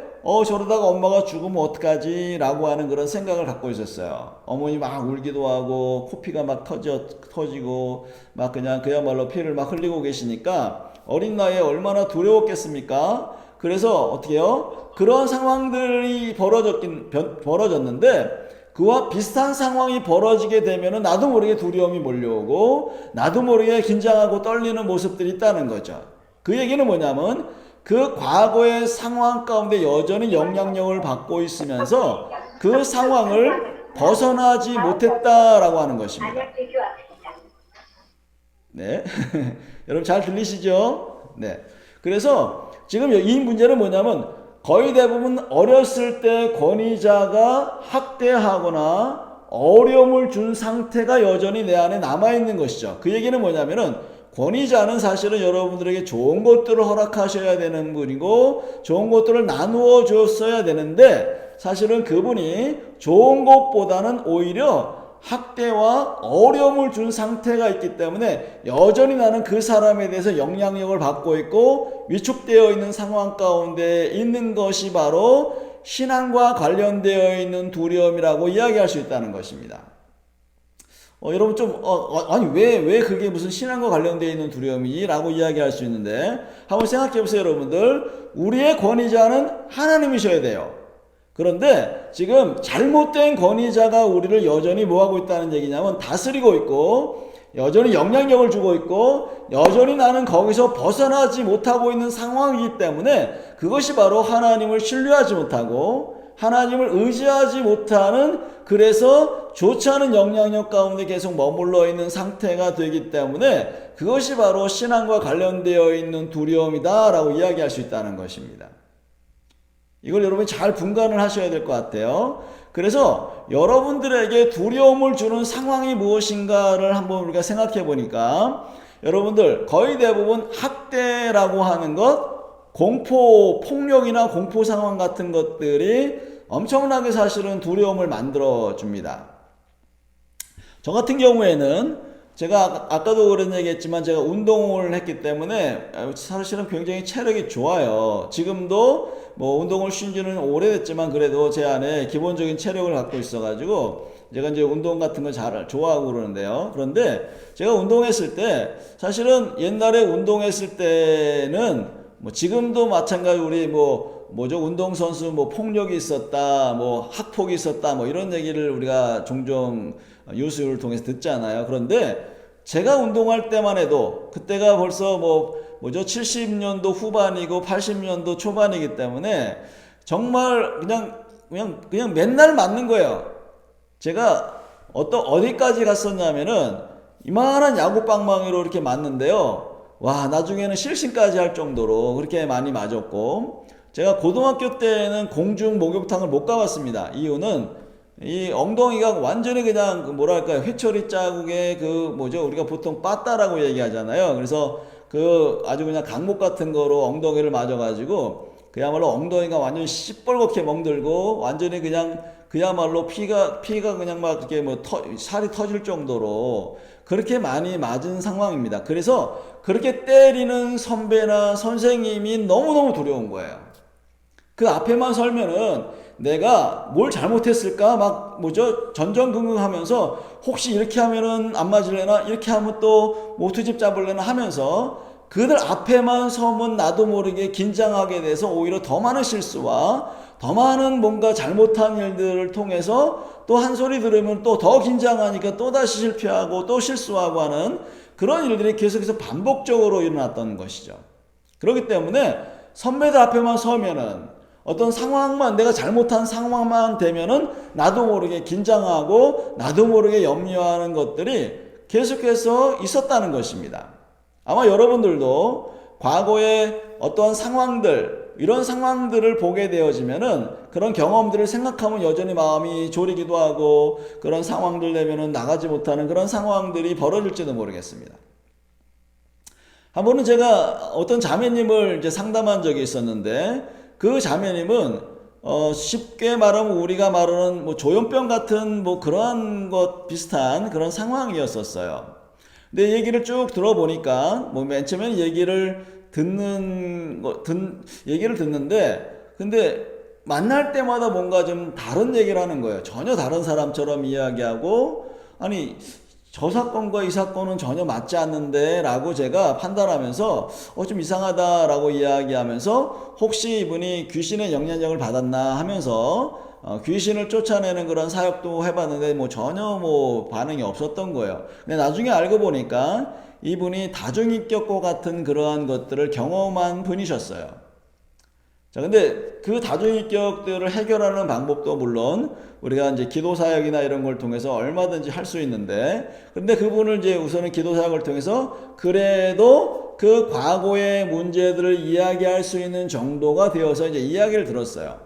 저러다가 엄마가 죽으면 어떡하지? 라고 하는 그런 생각을 갖고 있었어요. 어머니 막 울기도 하고 코피가 막 터지고 막 그냥 그야말로 피를 막 흘리고 계시니까 어린 나이에 얼마나 두려웠겠습니까? 그래서 어떻게 해요? 그런 상황들이 벌어졌는데 그와 비슷한 상황이 벌어지게 되면 나도 모르게 두려움이 몰려오고 나도 모르게 긴장하고 떨리는 모습들이 있다는 거죠. 그 얘기는 뭐냐면 그 과거의 상황 가운데 여전히 영향력을 받고 있으면서 그 상황을 벗어나지 못했다라고 하는 것입니다. 네. 여러분 잘 들리시죠? 네. 그래서 지금 이 문제는 뭐냐면 거의 대부분 어렸을 때 권위자가 학대하거나 어려움을 준 상태가 여전히 내 안에 남아있는 것이죠. 그 얘기는 뭐냐면은 권위자는 사실은 여러분들에게 좋은 것들을 허락하셔야 되는 분이고 좋은 것들을 나누어 줬어야 되는데 사실은 그분이 좋은 것보다는 오히려 학대와 어려움을 준 상태가 있기 때문에 여전히 나는 그 사람에 대해서 영향력을 받고 있고 위축되어 있는 상황 가운데 있는 것이 바로 신앙과 관련되어 있는 두려움이라고 이야기할 수 있다는 것입니다. 여러분 좀 아니 왜 그게 무슨 신앙과 관련되어 있는 두려움이? 라고 이야기할 수 있는데 한번 생각해 보세요. 여러분들, 우리의 권위자는 하나님이셔야 돼요. 그런데 지금 잘못된 권위자가 우리를 여전히 뭐하고 있다는 얘기냐면 다스리고 있고 여전히 영향력을 주고 있고 여전히 나는 거기서 벗어나지 못하고 있는 상황이기 때문에 그것이 바로 하나님을 신뢰하지 못하고 하나님을 의지하지 못하는, 그래서 좋지 않은 영향력 가운데 계속 머물러 있는 상태가 되기 때문에 그것이 바로 신앙과 관련되어 있는 두려움이다 라고 이야기할 수 있다는 것입니다. 이걸 여러분이 잘 분간을 하셔야 될 것 같아요. 그래서 여러분들에게 두려움을 주는 상황이 무엇인가를 한번 우리가 생각해 보니까 여러분들 거의 대부분 학대라고 하는 것, 공포, 폭력이나 공포 상황 같은 것들이 엄청나게 사실은 두려움을 만들어 줍니다. 저 같은 경우에는 제가 아까도 그런 얘기했지만 제가 운동을 했기 때문에 사실은 굉장히 체력이 좋아요. 지금도 뭐 운동을 쉰 지는 오래됐지만 그래도 제 안에 기본적인 체력을 갖고 있어가지고 제가 이제 운동 같은 거 잘 좋아하고 그러는데요. 그런데 제가 운동했을 때 사실은 옛날에 운동했을 때는 뭐 지금도 마찬가지 우리 운동선수 폭력이 있었다, 학폭이 있었다, 이런 얘기를 우리가 종종 뉴스를 통해서 듣잖아요. 그런데 제가 운동할 때만 해도 그때가 벌써 70년도 후반이고 80년도 초반이기 때문에 정말 그냥 맨날 맞는 거예요. 제가 어디까지 갔었냐면은 이만한 야구방망이로 이렇게 맞는데요. 와, 나중에는 실신까지 할 정도로 그렇게 많이 맞았고, 제가 고등학교 때는 공중 목욕탕을 못 가봤습니다. 이유는 이 엉덩이가 완전히 그냥 회초리 자국에 우리가 보통 빠따라고 얘기하잖아요. 그래서 아주 그냥 강목 같은 거로 엉덩이를 맞아가지고 그야말로 엉덩이가 완전 시뻘겋게 멍들고 완전히 그야말로 피가 그냥 막 이렇게 살이 터질 정도로 그렇게 많이 맞은 상황입니다. 그래서 그렇게 때리는 선배나 선생님이 너무너무 두려운 거예요. 그 앞에만 설면은 내가 뭘 잘못했을까 전전긍긍하면서 혹시 이렇게 하면은 안 맞을래나, 이렇게 하면 또 트집 잡을래나 하면서 그들 앞에만 서면 나도 모르게 긴장하게 돼서 오히려 더 많은 실수와 더 많은 뭔가 잘못한 일들을 통해서 또 한 소리 들으면 또 더 긴장하니까 또 다시 실패하고 또 실수하고 하는 그런 일들이 계속해서 반복적으로 일어났던 것이죠. 그렇기 때문에 선배들 앞에만 서면은 어떤 상황만, 내가 잘못한 상황만 되면은 나도 모르게 긴장하고 나도 모르게 염려하는 것들이 계속해서 있었다는 것입니다. 아마 여러분들도 과거에 어떠한 상황들, 이런 상황들을 보게 되어지면은 그런 경험들을 생각하면 여전히 마음이 졸이기도 하고 그런 상황들 되면은 나가지 못하는 그런 상황들이 벌어질지도 모르겠습니다. 한 번은 제가 어떤 자매님을 이제 상담한 적이 있었는데 그 자매님은 쉽게 말하면 우리가 말하는 조현병 같은 그러한 것 비슷한 그런 상황이었었어요. 근데 얘기를 쭉 들어보니까 맨 처음에는 얘기를 듣는데 근데 만날 때마다 뭔가 좀 다른 얘기를 하는 거예요. 전혀 다른 사람처럼 이야기하고, 아니 저 사건과 이 사건은 전혀 맞지 않는데 라고 제가 판단하면서 좀 이상하다 라고 이야기하면서 혹시 이분이 귀신의 영향력을 받았나 하면서 귀신을 쫓아내는 그런 사역도 해봤는데 전혀 반응이 없었던 거예요. 근데 나중에 알고 보니까 이분이 다중인격과 같은 그러한 것들을 경험한 분이셨어요. 자, 근데 그 다중인격들을 해결하는 방법도 물론 우리가 이제 기도사역이나 이런 걸 통해서 얼마든지 할 수 있는데, 근데 그분을 이제 우선은 기도사역을 통해서 그래도 그 과거의 문제들을 이야기할 수 있는 정도가 되어서 이제 이야기를 들었어요.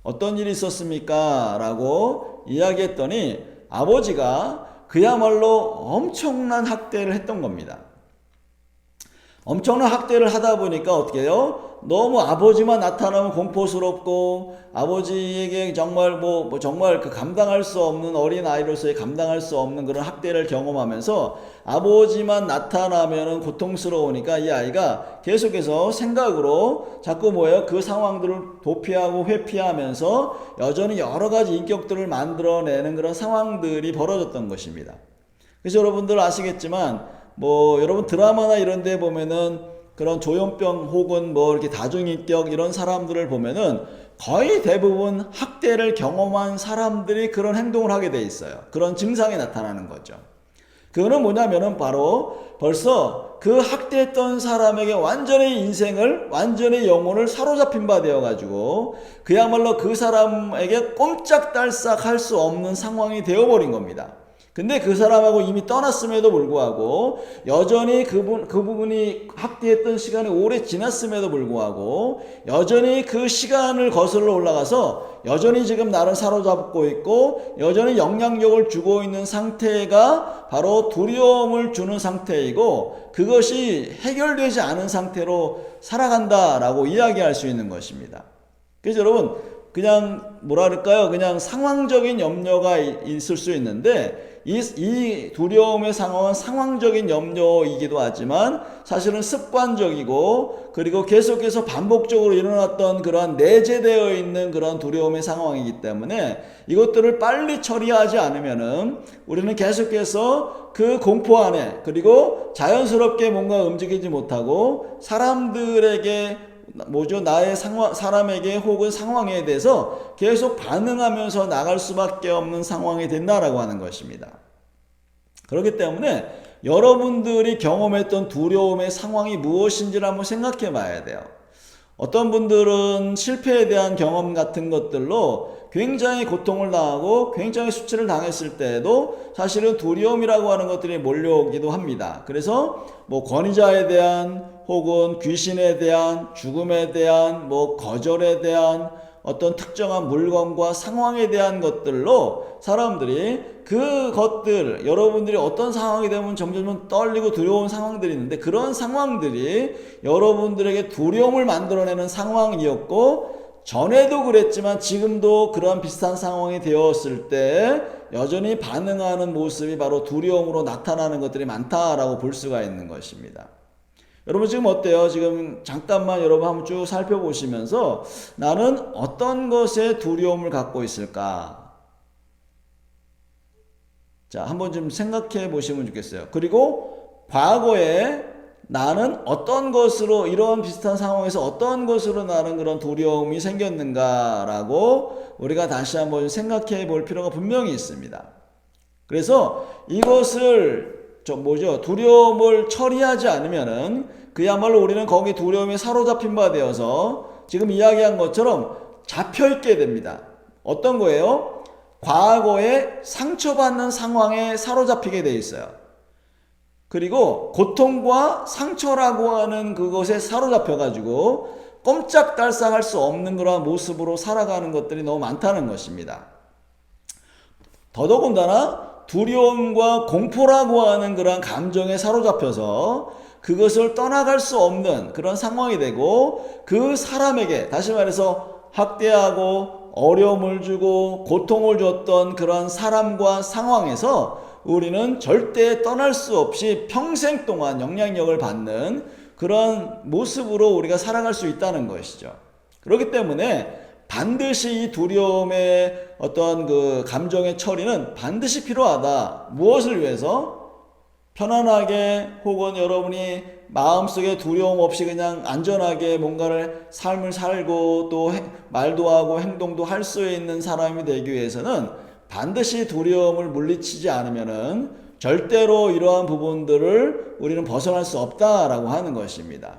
어떤 일이 있었습니까? 라고 이야기했더니 아버지가 그야말로 엄청난 학대를 했던 겁니다. 엄청난 학대를 하다 보니까 어떻게 해요? 너무 아버지만 나타나면 공포스럽고 아버지에게 정말 정말 그 감당할 수 없는 어린 아이로서의 감당할 수 없는 그런 학대를 경험하면서 아버지만 나타나면은 고통스러우니까 이 아이가 계속해서 생각으로 자꾸 뭐예요? 그 상황들을 도피하고 회피하면서 여전히 여러 가지 인격들을 만들어내는 그런 상황들이 벌어졌던 것입니다. 그래서 여러분들 아시겠지만 여러분 드라마나 이런 데 보면은 그런 조현병 혹은 이렇게 다중인격 이런 사람들을 보면은 거의 대부분 학대를 경험한 사람들이 그런 행동을 하게 돼 있어요. 그런 증상이 나타나는 거죠. 그거는 뭐냐면은 바로 벌써 그 학대했던 사람에게 완전히 인생을, 완전히 영혼을 사로잡힌 바 되어가지고 그야말로 그 사람에게 꼼짝달싹 할 수 없는 상황이 되어버린 겁니다. 근데 그 사람하고 이미 떠났음에도 불구하고 여전히 그분이 학대했던 시간이 오래 지났음에도 불구하고 여전히 그 시간을 거슬러 올라가서 여전히 지금 나를 사로잡고 있고 여전히 영향력을 주고 있는 상태가 바로 두려움을 주는 상태이고 그것이 해결되지 않은 상태로 살아간다라고 이야기할 수 있는 것입니다. 그래서 여러분 그냥 그냥 상황적인 염려가 있을 수 있는데 이 두려움의 상황은 상황적인 염려이기도 하지만 사실은 습관적이고 그리고 계속해서 반복적으로 일어났던 그러한 내재되어 있는 그런 두려움의 상황이기 때문에 이것들을 빨리 처리하지 않으면은 우리는 계속해서 그 공포 안에 그리고 자연스럽게 뭔가 움직이지 못하고 사람들에게 나의 사람에게 혹은 상황에 대해서 계속 반응하면서 나갈 수밖에 없는 상황이 된다라고 하는 것입니다. 그렇기 때문에 여러분들이 경험했던 두려움의 상황이 무엇인지를 한번 생각해 봐야 돼요. 어떤 분들은 실패에 대한 경험 같은 것들로 굉장히 고통을 당하고 굉장히 수치를 당했을 때에도 사실은 두려움이라고 하는 것들이 몰려오기도 합니다. 그래서 권위자에 대한 혹은 귀신에 대한 죽음에 대한 거절에 대한 어떤 특정한 물건과 상황에 대한 것들로 사람들이 그것들 여러분들이 어떤 상황이 되면 점점 떨리고 두려운 상황들이 있는데 그런 상황들이 여러분들에게 두려움을 만들어내는 상황이었고 전에도 그랬지만 지금도 그런 비슷한 상황이 되었을 때 여전히 반응하는 모습이 바로 두려움으로 나타나는 것들이 많다라고 볼 수가 있는 것입니다. 여러분 지금 어때요? 지금 잠깐만 여러분 한번 쭉 살펴보시면서 나는 어떤 것에 두려움을 갖고 있을까? 자, 한번 좀 생각해 보시면 좋겠어요. 그리고 과거에 나는 어떤 것으로 이런 비슷한 상황에서 어떤 것으로 나는 그런 두려움이 생겼는가라고 우리가 다시 한번 생각해 볼 필요가 분명히 있습니다. 그래서 이것을 두려움을 처리하지 않으면은 그야말로 우리는 거기 두려움에 사로잡힌 바 되어서 지금 이야기한 것처럼 잡혀있게 됩니다. 어떤 거예요? 과거에 상처받는 상황에 사로잡히게 돼 있어요. 그리고 고통과 상처라고 하는 그것에 사로잡혀가지고 꼼짝달싹 할 수 없는 그런 모습으로 살아가는 것들이 너무 많다는 것입니다. 더더군다나 두려움과 공포라고 하는 그런 감정에 사로잡혀서 그것을 떠나갈 수 없는 그런 상황이 되고 그 사람에게 다시 말해서 학대하고 어려움을 주고 고통을 줬던 그런 사람과 상황에서 우리는 절대 떠날 수 없이 평생 동안 영향력을 받는 그런 모습으로 우리가 살아갈 수 있다는 것이죠. 그렇기 때문에 반드시 이 두려움의 어떤 그 감정의 처리는 반드시 필요하다. 무엇을 위해서? 편안하게 혹은 여러분이 마음속에 두려움 없이 그냥 안전하게 뭔가를 삶을 살고 또 말도 하고 행동도 할 수 있는 사람이 되기 위해서는 반드시 두려움을 물리치지 않으면은 절대로 이러한 부분들을 우리는 벗어날 수 없다라고 하는 것입니다.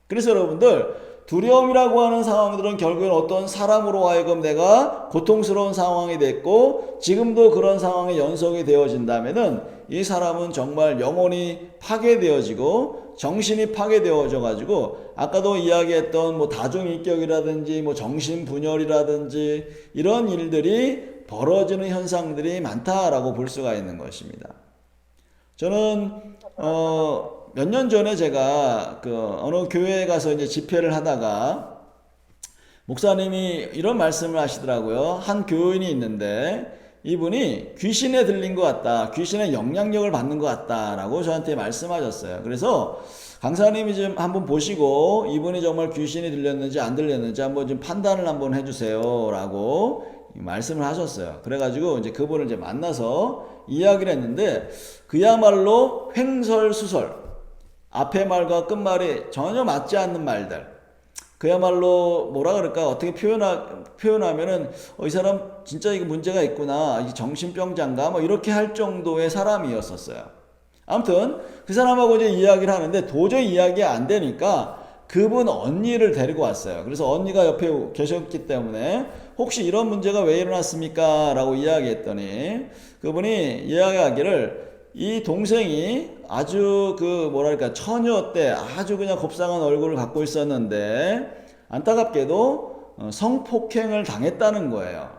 그래서 여러분들 두려움이라고 하는 상황들은 결국엔 어떤 사람으로 하여금 내가 고통스러운 상황이 됐고 지금도 그런 상황이 연속이 되어진다면은 이 사람은 정말 영혼이 파괴되어지고 정신이 파괴되어져 가지고 아까도 이야기했던 다중인격이라든지 정신분열이라든지 이런 일들이 벌어지는 현상들이 많다라고 볼 수가 있는 것입니다. 저는 몇 년 전에 제가 어느 교회에 가서 이제 집회를 하다가 목사님이 이런 말씀을 하시더라고요. 한 교인이 있는데 이분이 귀신에 들린 것 같다. 귀신의 영향력을 받는 것 같다라고 저한테 말씀하셨어요. 그래서 강사님이 좀 한번 보시고 이분이 정말 귀신이 들렸는지 안 들렸는지 한번 좀 판단을 한번 해주세요라고 말씀을 하셨어요. 그래가지고 이제 그분을 이제 만나서 이야기를 했는데 그야말로 횡설수설, 앞에 말과 끝말이 전혀 맞지 않는 말들, 그야말로 뭐라 그럴까, 어떻게 표현하면은 이 사람 진짜 이거 문제가 있구나, 이 정신병자인가 뭐 이렇게 할 정도의 사람이었었어요. 아무튼 그 사람하고 이제 이야기를 하는데 도저히 이야기가 안 되니까 그분 언니를 데리고 왔어요. 그래서 언니가 옆에 계셨기 때문에 혹시 이런 문제가 왜 일어났습니까? 라고 이야기했더니 그분이 이야기하기를 이 동생이 아주 뭐랄까 처녀 때 아주 그냥 곱상한 얼굴을 갖고 있었는데 안타깝게도 성폭행을 당했다는 거예요.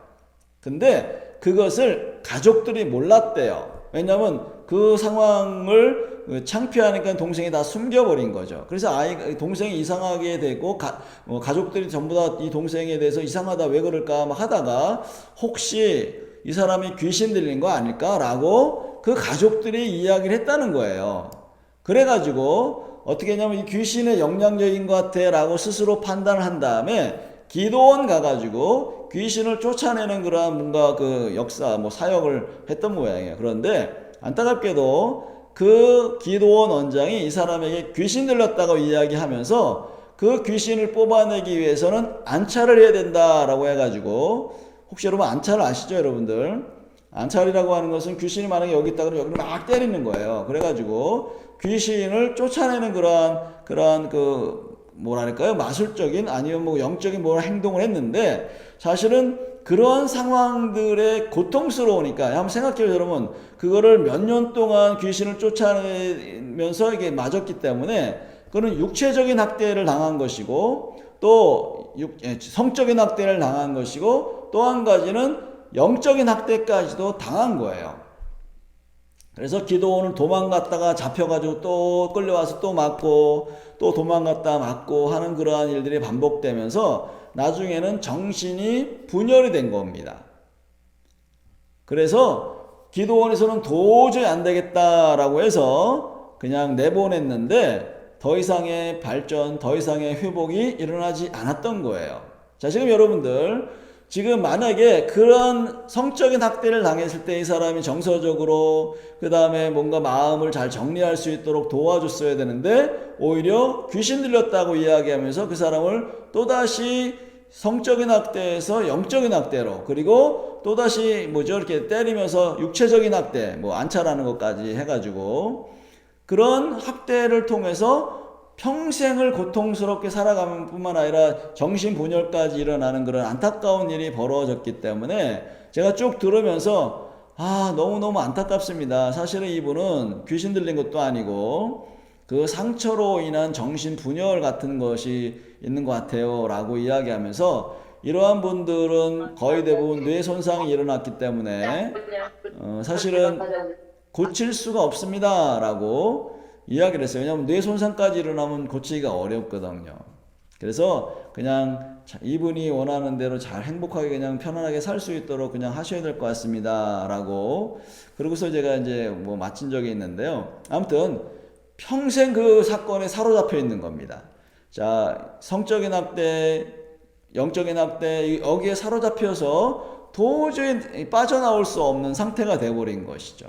근데 그것을 가족들이 몰랐대요. 왜냐하면 그 상황을 창피하니까 동생이 다 숨겨버린 거죠. 그래서 동생이 이상하게 되고 가족들이 전부 다 이 동생에 대해서 이상하다, 왜 그럴까 막 하다가 혹시 이 사람이 귀신 들린 거 아닐까라고 그 가족들이 이야기를 했다는 거예요. 그래가지고 어떻게 했냐면 이 귀신의 영향력인 것 같아 라고 스스로 판단을 한 다음에 기도원 가가지고 귀신을 쫓아내는 그러한 뭔가 역사 사역을 했던 모양이에요. 그런데 안타깝게도 그 기도원 원장이 이 사람에게 귀신 들렸다고 이야기하면서 그 귀신을 뽑아내기 위해서는 안찰을 해야 된다라고 해가지고, 혹시 여러분 안찰 아시죠, 여러분들? 안찰이라고 하는 것은 귀신이 만약에 여기 있다 그러면 여기를 막 때리는 거예요. 그래가지고 귀신을 쫓아내는 그러한 뭐랄까요, 마술적인 아니면 영적인 행동을 했는데, 사실은 그런 상황들의 고통스러우니까 한번 생각해요, 여러분. 그거를 몇 년 동안 귀신을 쫓아내면서 이게 맞았기 때문에 그거는 육체적인 학대를 당한 것이고, 또 성적인 학대를 당한 것이고, 또 한 가지는 영적인 학대까지도 당한 거예요. 그래서 기도원을 도망갔다가 잡혀가지고 또 끌려와서 또 맞고 또 도망갔다 맞고 하는 그러한 일들이 반복되면서 나중에는 정신이 분열이 된 겁니다. 그래서 기도원에서는 도저히 안 되겠다라고 해서 그냥 내보냈는데 더 이상의 발전, 더 이상의 회복이 일어나지 않았던 거예요. 자, 지금 여러분들, 지금 만약에 그런 성적인 학대를 당했을 때 이 사람이 정서적으로 그 다음에 뭔가 마음을 잘 정리할 수 있도록 도와줬어야 되는데 오히려 귀신 들렸다고 이야기하면서 그 사람을 또다시 성적인 학대에서 영적인 학대로, 그리고 또다시 이렇게 때리면서 육체적인 학대, 안찰하는 것까지 해가지고 그런 학대를 통해서 평생을 고통스럽게 살아가는 뿐만 아니라 정신분열까지 일어나는 그런 안타까운 일이 벌어졌기 때문에 제가 쭉 들으면서 너무너무 안타깝습니다. 사실은 이분은 귀신 들린 것도 아니고 그 상처로 인한 정신분열 같은 것이 있는 것 같아요 라고 이야기하면서, 이러한 분들은 거의 대부분 뇌 손상이 일어났기 때문에 사실은 고칠 수가 없습니다 라고 이야기를 했어요. 왜냐하면 뇌 손상까지 일어나면 고치기가 어렵거든요. 그래서 그냥 이분이 원하는 대로 잘 행복하게 그냥 편안하게 살 수 있도록 그냥 하셔야 될 것 같습니다 라고, 그러고서 제가 이제 마친 적이 있는데요. 아무튼 평생 그 사건에 사로잡혀 있는 겁니다. 자, 성적인 학대, 영적인 학대, 여기에 사로잡혀서 도저히 빠져나올 수 없는 상태가 되어버린 것이죠.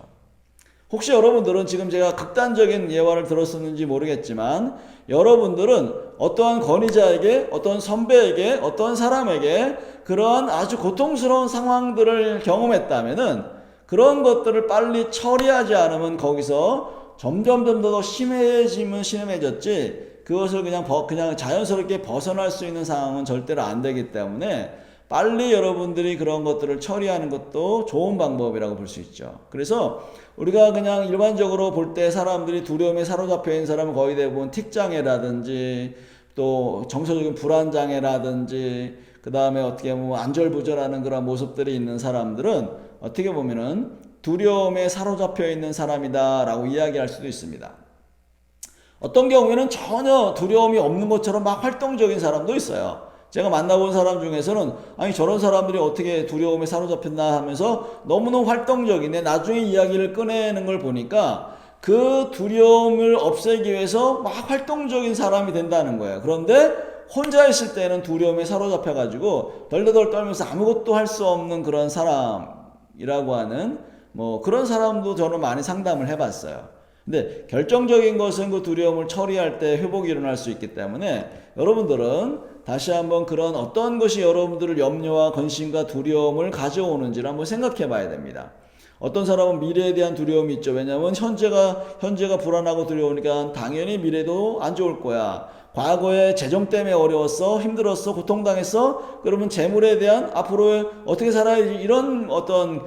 혹시 여러분들은 지금 제가 극단적인 예화를 들었었는지 모르겠지만 여러분들은 어떠한 권위자에게, 어떤 선배에게, 어떤 사람에게 그러한 아주 고통스러운 상황들을 경험했다면은 그런 것들을 빨리 처리하지 않으면 거기서 점점 더 심해지면 심해졌지, 그것을 그냥 자연스럽게 벗어날 수 있는 상황은 절대로 안 되기 때문에 빨리 여러분들이 그런 것들을 처리하는 것도 좋은 방법이라고 볼 수 있죠. 그래서 우리가 그냥 일반적으로 볼 때 사람들이 두려움에 사로잡혀 있는 사람은 거의 대부분 틱장애라든지 또 정서적인 불안장애라든지 그 다음에 어떻게 보면 안절부절하는 그런 모습들이 있는 사람들은 어떻게 보면은 두려움에 사로잡혀 있는 사람이다 라고 이야기할 수도 있습니다. 어떤 경우에는 전혀 두려움이 없는 것처럼 막 활동적인 사람도 있어요. 제가 만나본 사람 중에서는 아니 저런 사람들이 어떻게 두려움에 사로잡혔나 하면서 너무너무 활동적인데 나중에 이야기를 꺼내는 걸 보니까 그 두려움을 없애기 위해서 막 활동적인 사람이 된다는 거예요. 그런데 혼자 있을 때는 두려움에 사로잡혀 가지고 덜덜덜 떨면서 아무것도 할 수 없는 그런 사람이라고 하는 뭐 그런 사람도 저는 많이 상담을 해봤어요. 근데 결정적인 것은 그 두려움을 처리할 때 회복이 일어날 수 있기 때문에 여러분들은 다시 한번 그런 어떤 것이 여러분들을 염려와 근심과 두려움을 가져오는지를 한번 생각해 봐야 됩니다. 어떤 사람은 미래에 대한 두려움이 있죠. 왜냐하면 현재가 불안하고 두려우니까 당연히 미래도 안 좋을 거야. 과거에 재정 때문에 어려웠어, 힘들었어, 고통당했어. 그러면 재물에 대한 앞으로 어떻게 살아야지 이런 어떤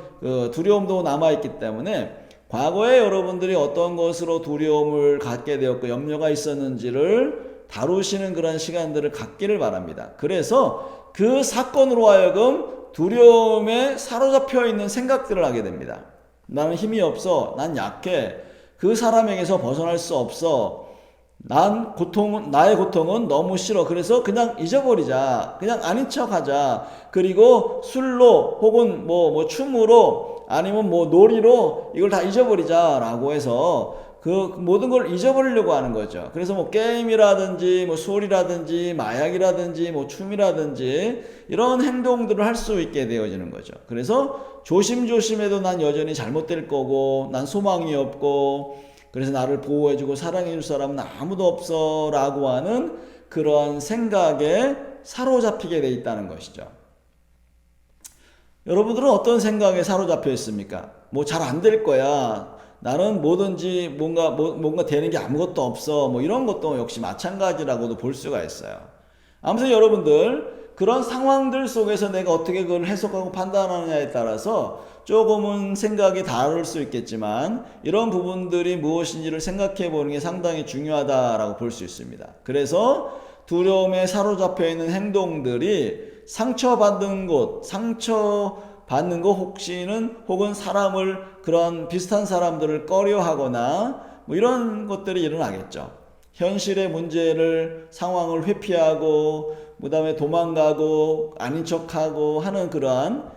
두려움도 남아있기 때문에 과거에 여러분들이 어떤 것으로 두려움을 갖게 되었고 염려가 있었는지를 다루시는 그런 시간들을 갖기를 바랍니다. 그래서 그 사건으로 하여금 두려움에 사로잡혀 있는 생각들을 하게 됩니다. 나는 힘이 없어. 난 약해. 그 사람에게서 벗어날 수 없어. 나의 고통은 너무 싫어. 그래서 그냥 잊어버리자. 그냥 아닌 척 하자. 그리고 술로 혹은 뭐 춤으로 아니면 뭐 놀이로 이걸 다 잊어버리자라고 해서 그 모든 걸 잊어버리려고 하는 거죠. 그래서 뭐 게임이라든지 뭐 술이라든지 마약이라든지 뭐 춤이라든지 이런 행동들을 할 수 있게 되어지는 거죠. 그래서 조심조심해도 난 여전히 잘못될 거고 난 소망이 없고 그래서 나를 보호해주고 사랑해줄 사람은 아무도 없어 라고 하는 그런 생각에 사로잡히게 돼 있다는 것이죠. 여러분들은 어떤 생각에 사로잡혀 있습니까? 뭐 잘 안 될 거야. 나는 뭐든지 뭔가 되는 게 아무것도 없어. 뭐 이런 것도 역시 마찬가지라고도 볼 수가 있어요. 아무튼 여러분들 그런 상황들 속에서 내가 어떻게 그걸 해석하고 판단하느냐에 따라서 조금은 생각이 다를 수 있겠지만 이런 부분들이 무엇인지를 생각해 보는 게 상당히 중요하다라고 볼 수 있습니다. 그래서 두려움에 사로잡혀 있는 행동들이 상처받는 것 혹은 사람을 그런 비슷한 사람들을 꺼려하거나 뭐 이런 것들이 일어나겠죠. 현실의 상황을 회피하고 그다음에 도망가고 아닌 척하고 하는 그런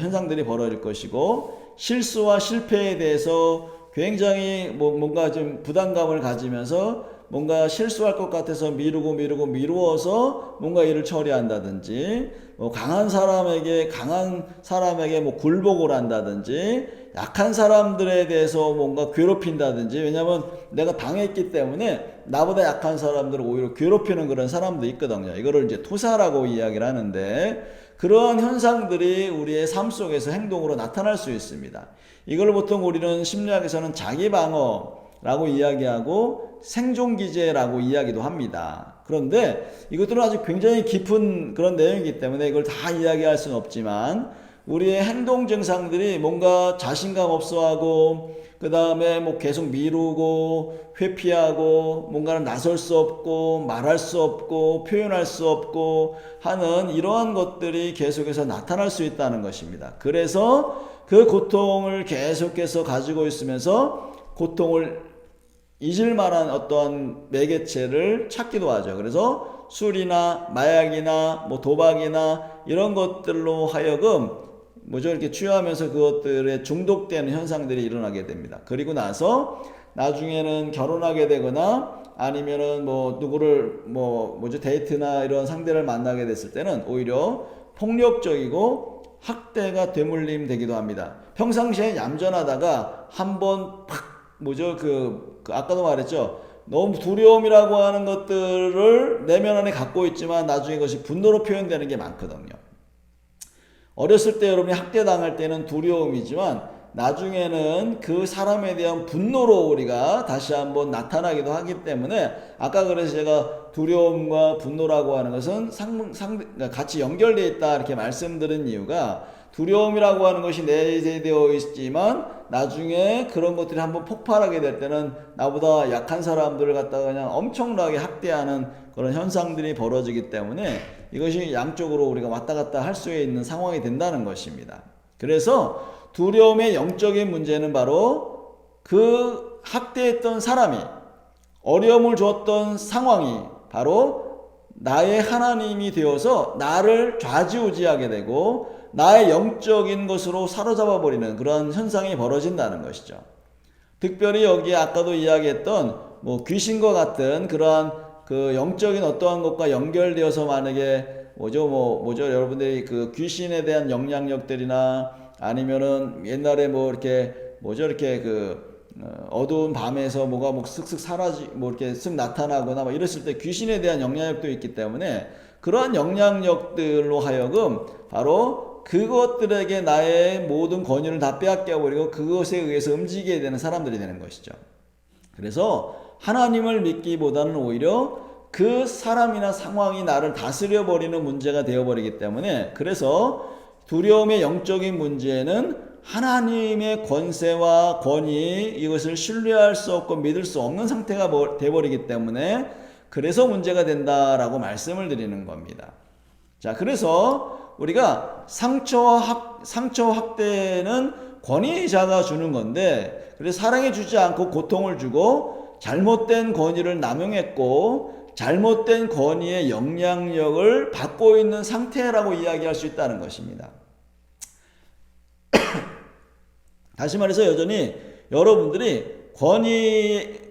현상들이 벌어질 것이고 실수와 실패에 대해서 굉장히 뭔가 좀 부담감을 가지면서 뭔가 실수할 것 같아서 미루어서 뭔가 일을 처리한다든지 강한 사람에게 뭐 굴복을 한다든지 약한 사람들에 대해서 뭔가 괴롭힌다든지 왜냐하면 내가 당했기 때문에 나보다 약한 사람들을 오히려 괴롭히는 그런 사람도 있거든요. 이거를 이제 투사라고 이야기를 하는데 그러한 현상들이 우리의 삶 속에서 행동으로 나타날 수 있습니다. 이걸 보통 우리는 심리학에서는 자기방어라고 이야기하고 생존기제라고 이야기도 합니다. 그런데 이것들은 아주 굉장히 깊은 그런 내용이기 때문에 이걸 다 이야기할 수는 없지만 우리의 행동 증상들이 뭔가 자신감 없어하고 그 다음에 뭐 계속 미루고 회피하고 뭔가를 나설 수 없고 말할 수 없고 표현할 수 없고 하는 이러한 것들이 계속해서 나타날 수 있다는 것입니다. 그래서 그 고통을 계속해서 가지고 있으면서 고통을 잊을 만한 어떠한 매개체를 찾기도 하죠. 그래서 술이나 마약이나 뭐 도박이나 이런 것들로 하여금 이렇게 취하면서 그것들에 중독되는 현상들이 일어나게 됩니다. 그리고 나서 나중에는 결혼하게 되거나 아니면은 누구를 데이트나 이런 상대를 만나게 됐을 때는 오히려 폭력적이고 학대가 되물림 되기도 합니다. 평상시에 얌전하다가 한번 아까도 말했죠. 너무 두려움이라고 하는 것들을 내면 안에 갖고 있지만 나중에 그것이 분노로 표현되는 게 많거든요. 어렸을 때 여러분이 학대당할 때는 두려움이지만 나중에는 그 사람에 대한 분노로 우리가 다시 한번 나타나기도 하기 때문에 아까 그래서 제가 두려움과 분노라고 하는 것은 같이 연결되어 있다 이렇게 말씀드린 이유가 두려움이라고 하는 것이 내재되어 있지만 나중에 그런 것들이 한번 폭발하게 될 때는 나보다 약한 사람들을 갖다가 그냥 엄청나게 학대하는 그런 현상들이 벌어지기 때문에 이것이 양쪽으로 우리가 왔다 갔다 할 수 있는 상황이 된다는 것입니다. 그래서 두려움의 영적인 문제는 바로 그 학대했던 사람이 어려움을 줬던 상황이 바로 나의 하나님이 되어서 나를 좌지우지하게 되고 나의 영적인 것으로 사로잡아 버리는 그런 현상이 벌어진다는 것이죠. 특별히 여기에 아까도 이야기했던 뭐 귀신과 같은 그러한 그 영적인 어떠한 것과 연결되어서 만약에 뭐죠 여러분들이 그 귀신에 대한 영향력들이나 아니면은 옛날에 뭐 이렇게 이렇게 그 어두운 밤에서 뭐가 뭐 슥슥 뭐 이렇게 쓱 나타나거나 막 이랬을 때 귀신에 대한 영향력도 있기 때문에 그러한 영향력들로 하여금 바로 그것들에게 나의 모든 권위를 다 빼앗겨 버리고 그것에 의해서 움직이게 되는 사람들이 되는 것이죠. 그래서 하나님을 믿기보다는 오히려 그 사람이나 상황이 나를 다스려 버리는 문제가 되어 버리기 때문에, 그래서 두려움의 영적인 문제는 하나님의 권세와 권위, 이것을 신뢰할 수 없고 믿을 수 없는 상태가 되어버리기 때문에 그래서 문제가 된다라고 말씀을 드리는 겁니다. 자, 그래서 우리가 상처 확대는 권위자가 주는 건데, 그래서 사랑해 주지 않고 고통을 주고 잘못된 권위를 남용했고 잘못된 권위의 영향력을 받고 있는 상태라고 이야기할 수 있다는 것입니다. 다시 말해서 여전히 여러분들이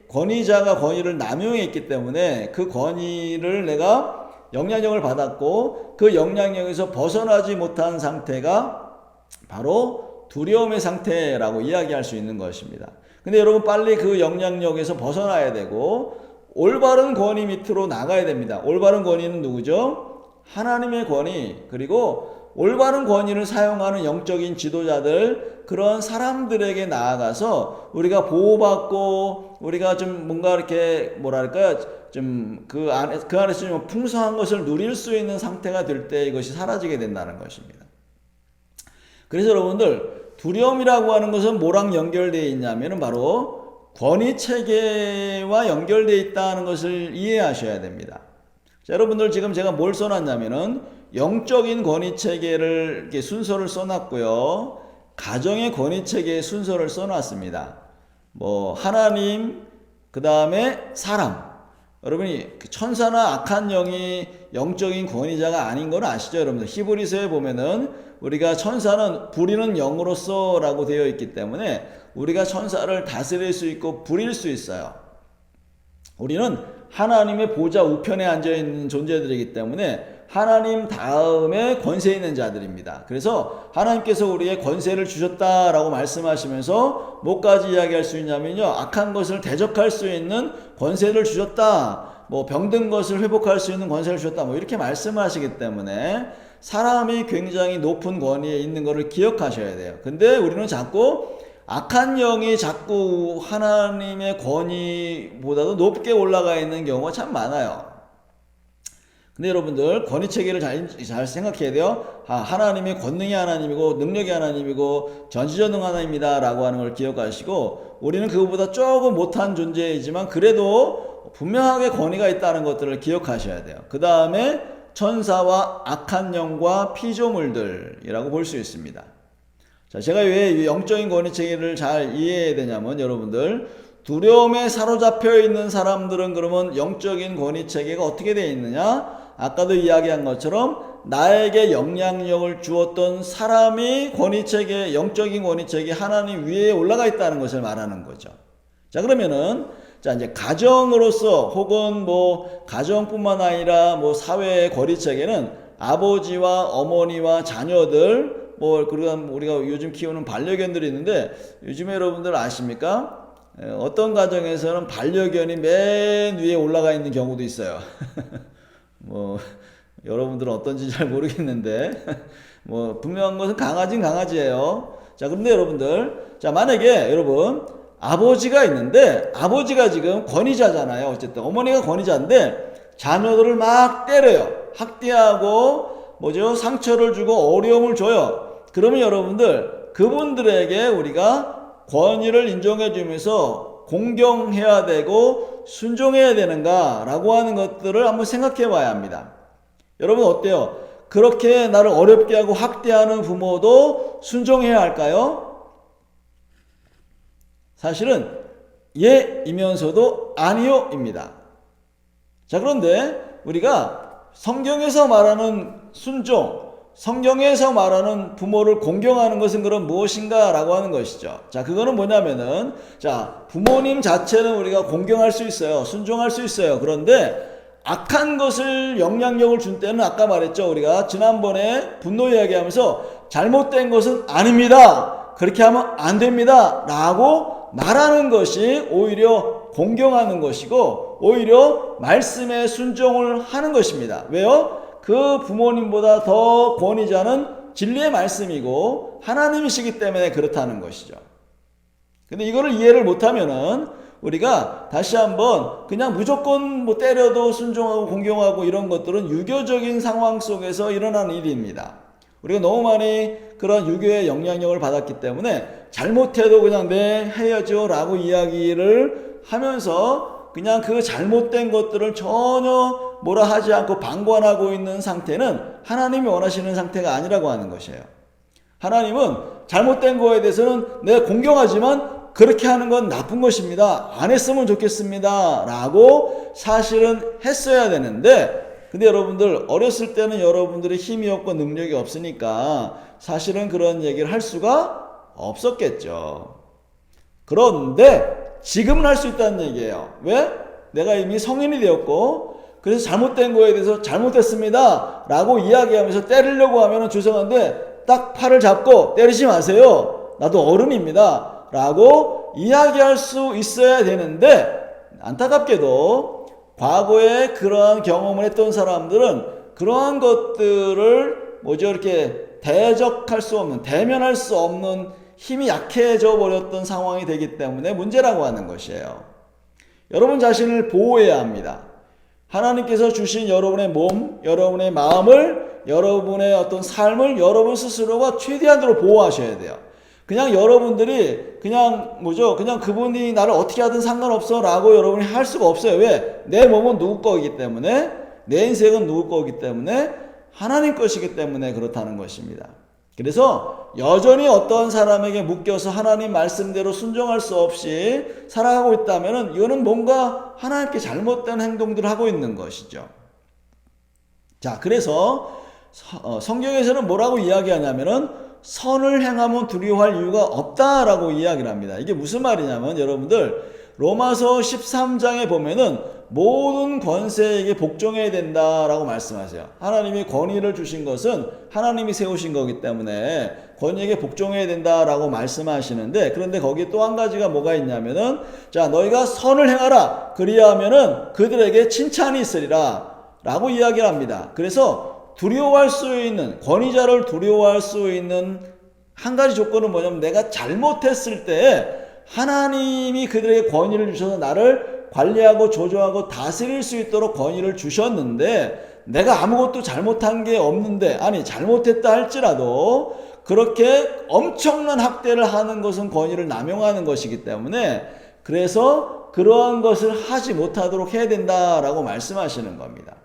권위자가 권위를 남용했기 때문에 그 권위를 내가 영향력을 받았고 그 영향력에서 벗어나지 못한 상태가 바로 두려움의 상태라고 이야기할 수 있는 것입니다. 근데 여러분 빨리 그 영향력에서 벗어나야 되고 올바른 권위 밑으로 나가야 됩니다. 올바른 권위는 누구죠? 하나님의 권위, 그리고 올바른 권위를 사용하는 영적인 지도자들, 그런 사람들에게 나아가서 우리가 보호받고 우리가 좀 뭔가 이렇게 뭐랄까요, 좀 그 안에서 좀 풍성한 것을 누릴 수 있는 상태가 될 때 이것이 사라지게 된다는 것입니다. 그래서 여러분들 두려움이라고 하는 것은 뭐랑 연결되어 있냐면은 바로 권위 체계와 연결되어 있다는 것을 이해하셔야 됩니다. 자, 여러분들 지금 제가 뭘 써놨냐면은 영적인 권위 체계를 이렇게 순서를 써놨고요. 가정의 권위 체계의 순서를 써놨습니다. 뭐 하나님, 그 다음에 사람. 여러분이 천사나 악한 영이 영적인 권위자가 아닌 건 아시죠? 여러분들 히브리서에 보면은 우리가 천사는 부리는 영으로서 라고 되어 있기 때문에 우리가 천사를 다스릴 수 있고 부릴 수 있어요. 우리는 하나님의 보좌 우편에 앉아있는 존재들이기 때문에 하나님 다음에 권세 있는 자들입니다. 그래서 하나님께서 우리에게 권세를 주셨다라고 말씀하시면서 뭐까지 이야기할 수 있냐면요, 악한 것을 대적할 수 있는 권세를 주셨다, 뭐 병든 것을 회복할 수 있는 권세를 주셨다, 뭐 이렇게 말씀하시기 때문에 사람이 굉장히 높은 권위에 있는 것을 기억하셔야 돼요. 근데 우리는 자꾸 악한 영이 자꾸 하나님의 권위보다도 높게 올라가 있는 경우가 참 많아요. 근데 여러분들 권위 체계를 잘 생각해야 돼요. 하나님의 권능의 하나님이고 능력의 하나님이고 전지전능 하나님이다 라고 하는 걸 기억하시고, 우리는 그것보다 조금 못한 존재이지만 그래도 분명하게 권위가 있다는 것들을 기억하셔야 돼요. 그 다음에 천사와 악한 영과 피조물들이라고 볼 수 있습니다. 자, 제가 왜 영적인 권위 체계를 잘 이해해야 되냐면, 여러분들 두려움에 사로잡혀 있는 사람들은 그러면 영적인 권위 체계가 어떻게 되어 있느냐? 아까도 이야기한 것처럼 나에게 영향력을 주었던 사람이 권위체계, 영적인 권위체계 하나님 위에 올라가 있다는 것을 말하는 거죠. 자, 그러면은 이제 가정으로서 혹은 뭐 가정뿐만 아니라 뭐 사회의 권위체계는 아버지와 어머니와 자녀들, 뭐 그런 우리가 요즘 키우는 반려견들이 있는데, 요즘에 여러분들 아십니까? 어떤 가정에서는 반려견이 맨 위에 올라가 있는 경우도 있어요. 뭐 여러분들은 어떤지 잘 모르겠는데 뭐 분명한 것은 강아지는 강아지예요. 자, 그런데 여러분들, 자, 만약에 여러분 아버지가 있는데 아버지가 지금 권위자잖아요. 어쨌든 어머니가 권위자인데 자녀들을 막 때려요. 학대하고 뭐죠? 상처를 주고 어려움을 줘요. 그러면 여러분들 그분들에게 우리가 권위를 인정해 주면서 공경해야 되고 순종해야 되는가 라고 하는 것들을 한번 생각해 봐야 합니다. 여러분 어때요? 그렇게 나를 어렵게 하고 학대하는 부모도 순종해야 할까요? 사실은 예이면서도 아니요입니다. 자, 그런데 우리가 성경에서 말하는 순종, 성경에서 말하는 부모를 공경하는 것은 그럼 무엇인가 라고 하는 것이죠. 자, 그거는 뭐냐면은, 자, 부모님 자체는 우리가 공경할 수 있어요. 순종할 수 있어요. 그런데 악한 것을 영향력을 준 때는 아까 말했죠. 우리가 지난번에 분노 이야기하면서 잘못된 것은 아닙니다. 그렇게 하면 안 됩니다. 라고 말하는 것이 오히려 공경하는 것이고 오히려 말씀에 순종을 하는 것입니다. 왜요? 그 부모님보다 더 권위자는 진리의 말씀이고 하나님이시기 때문에 그렇다는 것이죠. 근데 이거를 이해를 못하면은 우리가 다시 한번 그냥 무조건 뭐 때려도 순종하고 공경하고 이런 것들은 유교적인 상황 속에서 일어나는 일입니다. 우리가 너무 많이 그런 유교의 영향력을 받았기 때문에 잘못해도 그냥 네 해야죠 라고 이야기를 하면서 그냥 그 잘못된 것들을 전혀 뭐라 하지 않고 방관하고 있는 상태는 하나님이 원하시는 상태가 아니라고 하는 것이에요. 하나님은 잘못된 거에 대해서는 내가 공경하지만 그렇게 하는 건 나쁜 것입니다. 안 했으면 좋겠습니다. 라고 사실은 했어야 되는데, 근데 여러분들 어렸을 때는 여러분들의 힘이 없고 능력이 없으니까 사실은 그런 얘기를 할 수가 없었겠죠. 그런데 지금은 할 수 있다는 얘기예요. 왜? 내가 이미 성인이 되었고 그래서 잘못된 거에 대해서 잘못했습니다 라고 이야기하면서 때리려고 하면 죄송한데 딱 팔을 잡고 때리지 마세요. 나도 어른입니다 라고 이야기할 수 있어야 되는데, 안타깝게도 과거에 그러한 경험을 했던 사람들은 그러한 것들을 이렇게 대적할 수 없는, 대면할 수 없는 힘이 약해져 버렸던 상황이 되기 때문에 문제라고 하는 것이에요. 여러분 자신을 보호해야 합니다. 하나님께서 주신 여러분의 몸, 여러분의 마음을, 여러분의 어떤 삶을 여러분 스스로가 최대한으로 보호하셔야 돼요. 그냥 여러분들이 그냥 그냥 그분이 나를 어떻게 하든 상관없어 라고 여러분이 할 수가 없어요. 왜? 내 몸은 누구 거이기 때문에, 내 인생은 누구 거이기 때문에, 하나님 것이기 때문에 그렇다는 것입니다. 그래서 여전히 어떤 사람에게 묶여서 하나님 말씀대로 순종할 수 없이 살아가고 있다면 이거는 뭔가 하나님께 잘못된 행동들을 하고 있는 것이죠. 자, 그래서 성경에서는 뭐라고 이야기하냐면은 선을 행하면 두려워할 이유가 없다라고 이야기를 합니다. 이게 무슨 말이냐면 여러분들 로마서 13장에 보면은 모든 권세에게 복종해야 된다라고 말씀하세요. 하나님이 권위를 주신 것은 하나님이 세우신 거기 때문에 권위에게 복종해야 된다라고 말씀하시는데, 그런데 거기 또 한 가지가 뭐가 있냐면은, 자, 너희가 선을 행하라 그리하면은 그들에게 칭찬이 있으리라 라고 이야기를 합니다. 그래서 두려워할 수 있는, 권위자를 두려워할 수 있는 한 가지 조건은 뭐냐면, 내가 잘못했을 때 하나님이 그들에게 권위를 주셔서 나를 관리하고 조종하고 다스릴 수 있도록 권위를 주셨는데, 내가 아무것도 잘못한 게 없는데, 아니 잘못했다 할지라도 그렇게 엄청난 학대를 하는 것은 권위를 남용하는 것이기 때문에, 그래서 그러한 것을 하지 못하도록 해야 된다라고 말씀하시는 겁니다.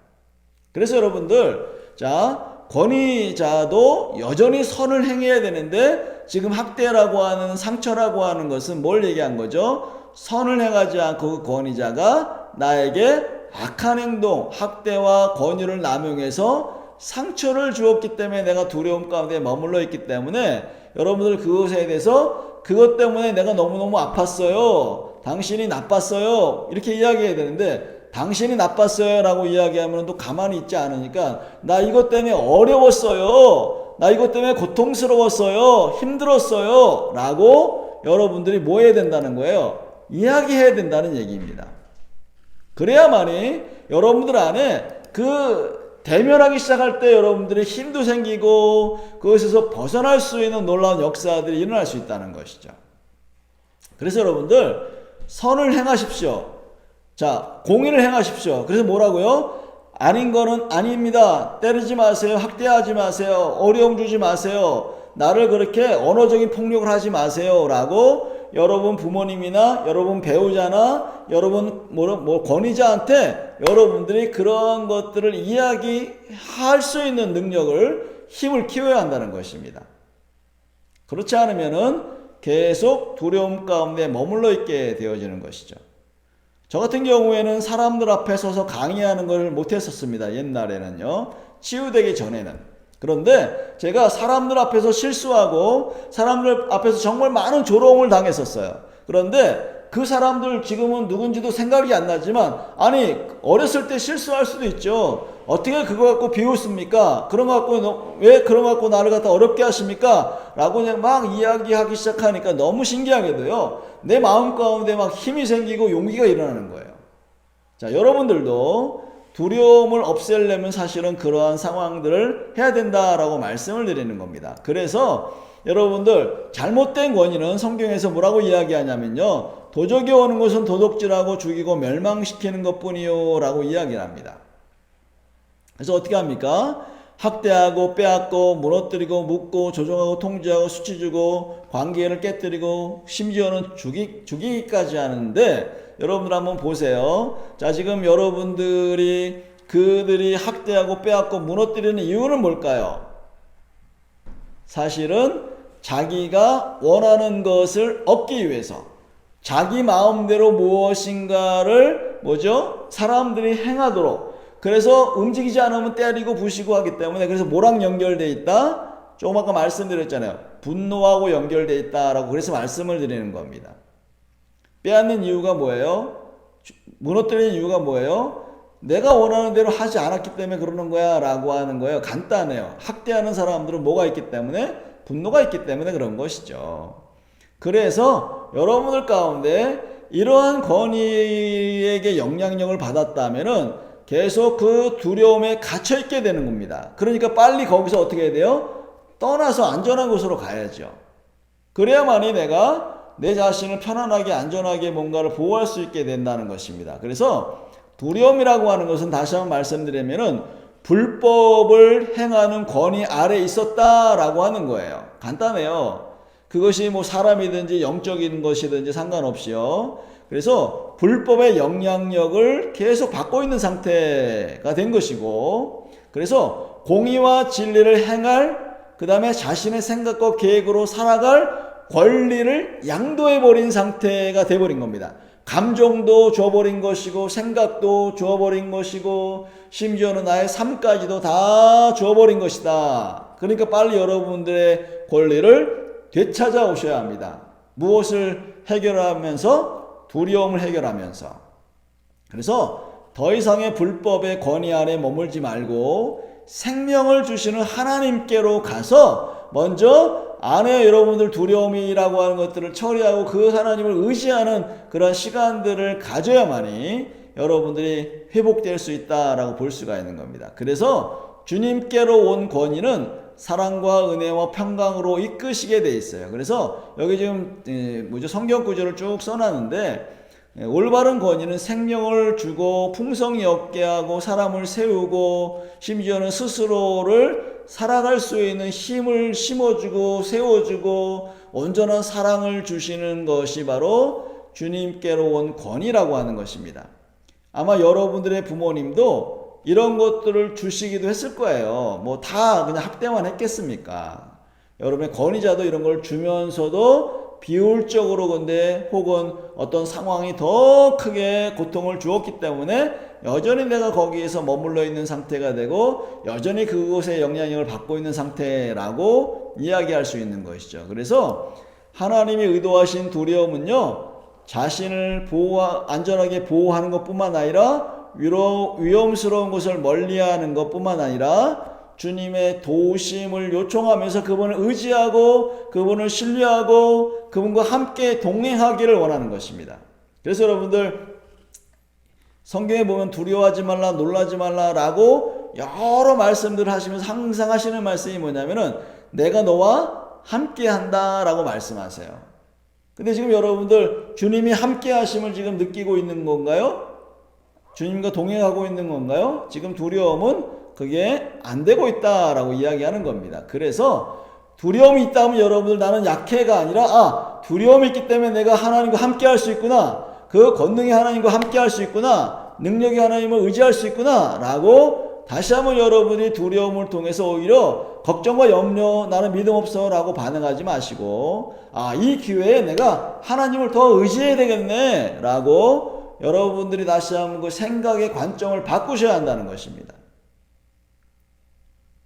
그래서 여러분들, 자, 권위자도 여전히 선을 행해야 되는데, 지금 학대라고 하는, 상처라고 하는 것은 뭘 얘기한 거죠? 선을 행하지 않고 그 권위자가 나에게 악한 행동, 학대와 권위를 남용해서 상처를 주었기 때문에 내가 두려움 가운데 머물러 있기 때문에, 여러분들 그것에 대해서 그것 때문에 내가 너무너무 아팠어요, 당신이 나빴어요 이렇게 이야기해야 되는데, 당신이 나빴어요 라고 이야기하면 또 가만히 있지 않으니까, 나 이것 때문에 어려웠어요, 나 이것 때문에 고통스러웠어요, 힘들었어요 라고 여러분들이 뭐 해야 된다는 거예요? 이야기해야 된다는 얘기입니다. 그래야만이 여러분들 안에 그 대면하기 시작할 때 여러분들의 힘도 생기고 그것에서 벗어날 수 있는 놀라운 역사들이 일어날 수 있다는 것이죠. 그래서 여러분들 선을 행하십시오. 자, 공의를 행하십시오. 그래서 뭐라고요? 아닌 거는 아닙니다. 때리지 마세요. 학대하지 마세요. 어려움 주지 마세요. 나를 그렇게 언어적인 폭력을 하지 마세요 라고 여러분 부모님이나 여러분 배우자나 여러분 권위자한테 여러분들이 그런 것들을 이야기할 수 있는 능력을, 힘을 키워야 한다는 것입니다. 그렇지 않으면은 계속 두려움 가운데 머물러 있게 되어지는 것이죠. 저 같은 경우에는 사람들 앞에 서서 강의하는 걸 못했었습니다. 옛날에는요. 치유되기 전에는. 그런데 제가 사람들 앞에서 실수하고 사람들 앞에서 정말 많은 조롱을 당했었어요. 그런데 그 사람들 지금은 누군지도 생각이 안 나지만, 아니 어렸을 때 실수할 수도 있죠. 어떻게 그거 갖고 비웃습니까? 그런 거 갖고 왜 그런 거 갖고 나를 갖다 어렵게 하십니까? 라고 그냥 막 이야기하기 시작하니까 너무 신기하게도요, 내 마음 가운데 막 힘이 생기고 용기가 일어나는 거예요. 자, 여러분들도 두려움을 없애려면 사실은 그러한 상황들을 해야 된다라고 말씀을 드리는 겁니다. 그래서 여러분들, 잘못된 권위는 성경에서 뭐라고 이야기하냐면요, 도적이 오는 것은 도둑질하고 죽이고 멸망시키는 것뿐이요 라고 이야기를 합니다. 그래서 어떻게 합니까? 학대하고 빼앗고 무너뜨리고 묶고 조종하고 통제하고 수치 주고 관계를 깨뜨리고 심지어는 죽이기까지 하는데, 여러분들 한번 보세요. 자, 지금 여러분들이 그들이 학대하고 빼앗고 무너뜨리는 이유는 뭘까요? 사실은 자기가 원하는 것을 얻기 위해서 자기 마음대로 무엇인가를 사람들이 행하도록, 그래서 움직이지 않으면 때리고 부시고 하기 때문에, 그래서 뭐랑 연결되어 있다? 조금 아까 말씀드렸잖아요. 분노하고 연결되어 있다라고, 그래서 말씀을 드리는 겁니다. 빼앗는 이유가 뭐예요? 무너뜨리는 이유가 뭐예요? 내가 원하는 대로 하지 않았기 때문에 그러는 거야 라고 하는 거예요. 간단해요. 학대하는 사람들은 뭐가 있기 때문에? 분노가 있기 때문에 그런 것이죠. 그래서 여러분들 가운데 이러한 권위에게 영향력을 받았다면은 계속 그 두려움에 갇혀 있게 되는 겁니다. 그러니까 빨리 거기서 어떻게 해야 돼요? 떠나서 안전한 곳으로 가야죠. 그래야만이 내가 내 자신을 편안하게 안전하게 뭔가를 보호할 수 있게 된다는 것입니다. 그래서 두려움이라고 하는 것은 다시 한번 말씀드리면은 불법을 행하는 권위 아래 있었다라고 하는 거예요. 간단해요. 그것이 뭐 사람이든지 영적인 것이든지 상관없이요. 그래서 불법의 영향력을 계속 받고 있는 상태가 된 것이고, 그래서 공의와 진리를 행할, 그 다음에 자신의 생각과 계획으로 살아갈 권리를 양도해버린 상태가 돼버린 겁니다. 감정도 줘버린 것이고, 생각도 줘버린 것이고, 심지어는 나의 삶까지도 다 줘버린 것이다. 그러니까 빨리 여러분들의 권리를 되찾아 오셔야 합니다. 무엇을 해결하면서? 두려움을 해결하면서. 그래서 더 이상의 불법의 권위 아래 머물지 말고 생명을 주시는 하나님께로 가서 먼저 안에 여러분들 두려움이라고 하는 것들을 처리하고 그 하나님을 의지하는 그런 시간들을 가져야만이 여러분들이 회복될 수 있다라고 볼 수가 있는 겁니다. 그래서 주님께로 온 권위는 사랑과 은혜와 평강으로 이끄시게 돼 있어요. 그래서 여기 지금 성경 구절을 쭉 써놨는데, 올바른 권위는 생명을 주고 풍성이 없게 하고 사람을 세우고 심지어는 스스로를 살아갈 수 있는 힘을 심어주고 세워주고 온전한 사랑을 주시는 것이 바로 주님께로 온 권위라고 하는 것입니다. 아마 여러분들의 부모님도 이런 것들을 주시기도 했을 거예요. 뭐 다 그냥 학대만 했겠습니까? 여러분의 권위자도 이런 걸 주면서도 비율적으로 근데 혹은 어떤 상황이 더 크게 고통을 주었기 때문에 여전히 내가 거기에서 머물러 있는 상태가 되고 여전히 그곳에 영향력을 받고 있는 상태라고 이야기할 수 있는 것이죠. 그래서 하나님이 의도하신 두려움은요, 자신을 안전하게 보호하는 것뿐만 아니라 위험스러운 것을 멀리하는 것뿐만 아니라 주님의 도우심을 요청하면서 그분을 의지하고 그분을 신뢰하고 그분과 함께 동행하기를 원하는 것입니다. 그래서 여러분들 성경에 보면 두려워하지 말라, 놀라지 말라라고 여러 말씀들을 하시면서 항상 하시는 말씀이 뭐냐면은 내가 너와 함께 한다라고 말씀하세요. 근데 지금 여러분들 주님이 함께 하심을 지금 느끼고 있는 건가요? 주님과 동행하고 있는 건가요? 지금 두려움은 그게 안 되고 있다라고 이야기하는 겁니다. 그래서 두려움이 있다면 여러분들 나는 약해가 아니라 두려움이 있기 때문에 내가 하나님과 함께 할 수 있구나. 그 권능이 하나님과 함께 할 수 있구나. 능력이 하나님을 의지할 수 있구나. 라고 다시 한번 여러분이 두려움을 통해서 오히려 걱정과 염려, 나는 믿음 없어 라고 반응하지 마시고, 이 기회에 내가 하나님을 더 의지해야 되겠네 라고 여러분들이 다시 한번 그 생각의 관점을 바꾸셔야 한다는 것입니다.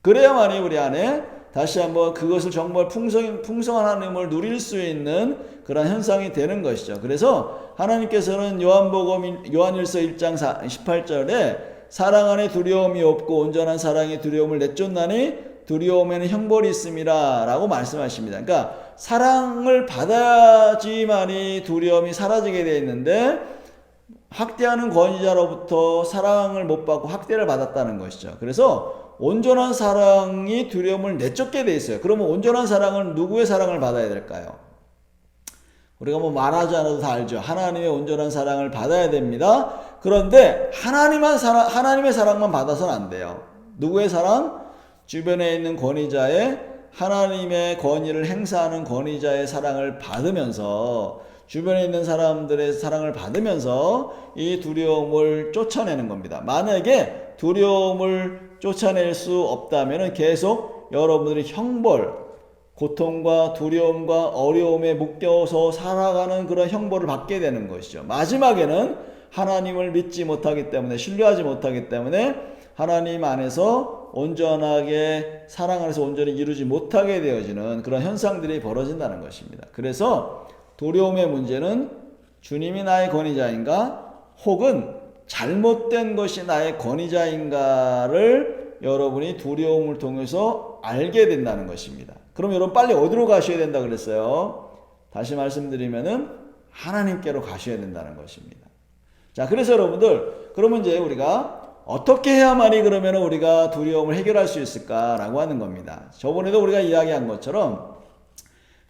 그래야만이 우리 안에 다시 한번 그것을 정말 풍성한 하나님을 누릴 수 있는 그런 현상이 되는 것이죠. 그래서 하나님께서는 요한일서 1장 18절에 사랑 안에 두려움이 없고 온전한 사랑의 두려움을 내쫓나니 두려움에는 형벌이 있음이라 라고 말씀하십니다. 그러니까 사랑을 받아야지만이 두려움이 사라지게 되어 있는데 학대하는 권위자로부터 사랑을 못 받고 학대를 받았다는 것이죠. 그래서 온전한 사랑이 두려움을 내쫓게 돼 있어요. 그러면 온전한 사랑은 누구의 사랑을 받아야 될까요? 우리가 뭐 말하지 않아도 다 알죠. 하나님의 온전한 사랑을 받아야 됩니다. 그런데 하나님의 사랑만 받아서는 안 돼요. 누구의 사랑? 주변에 있는 권위자의 하나님의 권위를 행사하는 권위자의 사랑을 받으면서 주변에 있는 사람들의 사랑을 받으면서 이 두려움을 쫓아내는 겁니다. 만약에 두려움을 쫓아낼 수 없다면 계속 여러분들이 형벌, 고통과 두려움과 어려움에 묶여서 살아가는 그런 형벌을 받게 되는 것이죠. 마지막에는 하나님을 믿지 못하기 때문에, 신뢰하지 못하기 때문에 하나님 안에서 온전하게 사랑 안에서 온전히 이루지 못하게 되어지는 그런 현상들이 벌어진다는 것입니다. 그래서 두려움의 문제는 주님이 나의 권위자인가 혹은 잘못된 것이 나의 권위자인가를 여러분이 두려움을 통해서 알게 된다는 것입니다. 그럼 여러분 빨리 어디로 가셔야 된다 그랬어요? 다시 말씀드리면은 하나님께로 가셔야 된다는 것입니다. 자, 그래서 여러분들, 그러면 이제 우리가 어떻게 해야만이 그러면 우리가 두려움을 해결할 수 있을까라고 하는 겁니다. 저번에도 우리가 이야기한 것처럼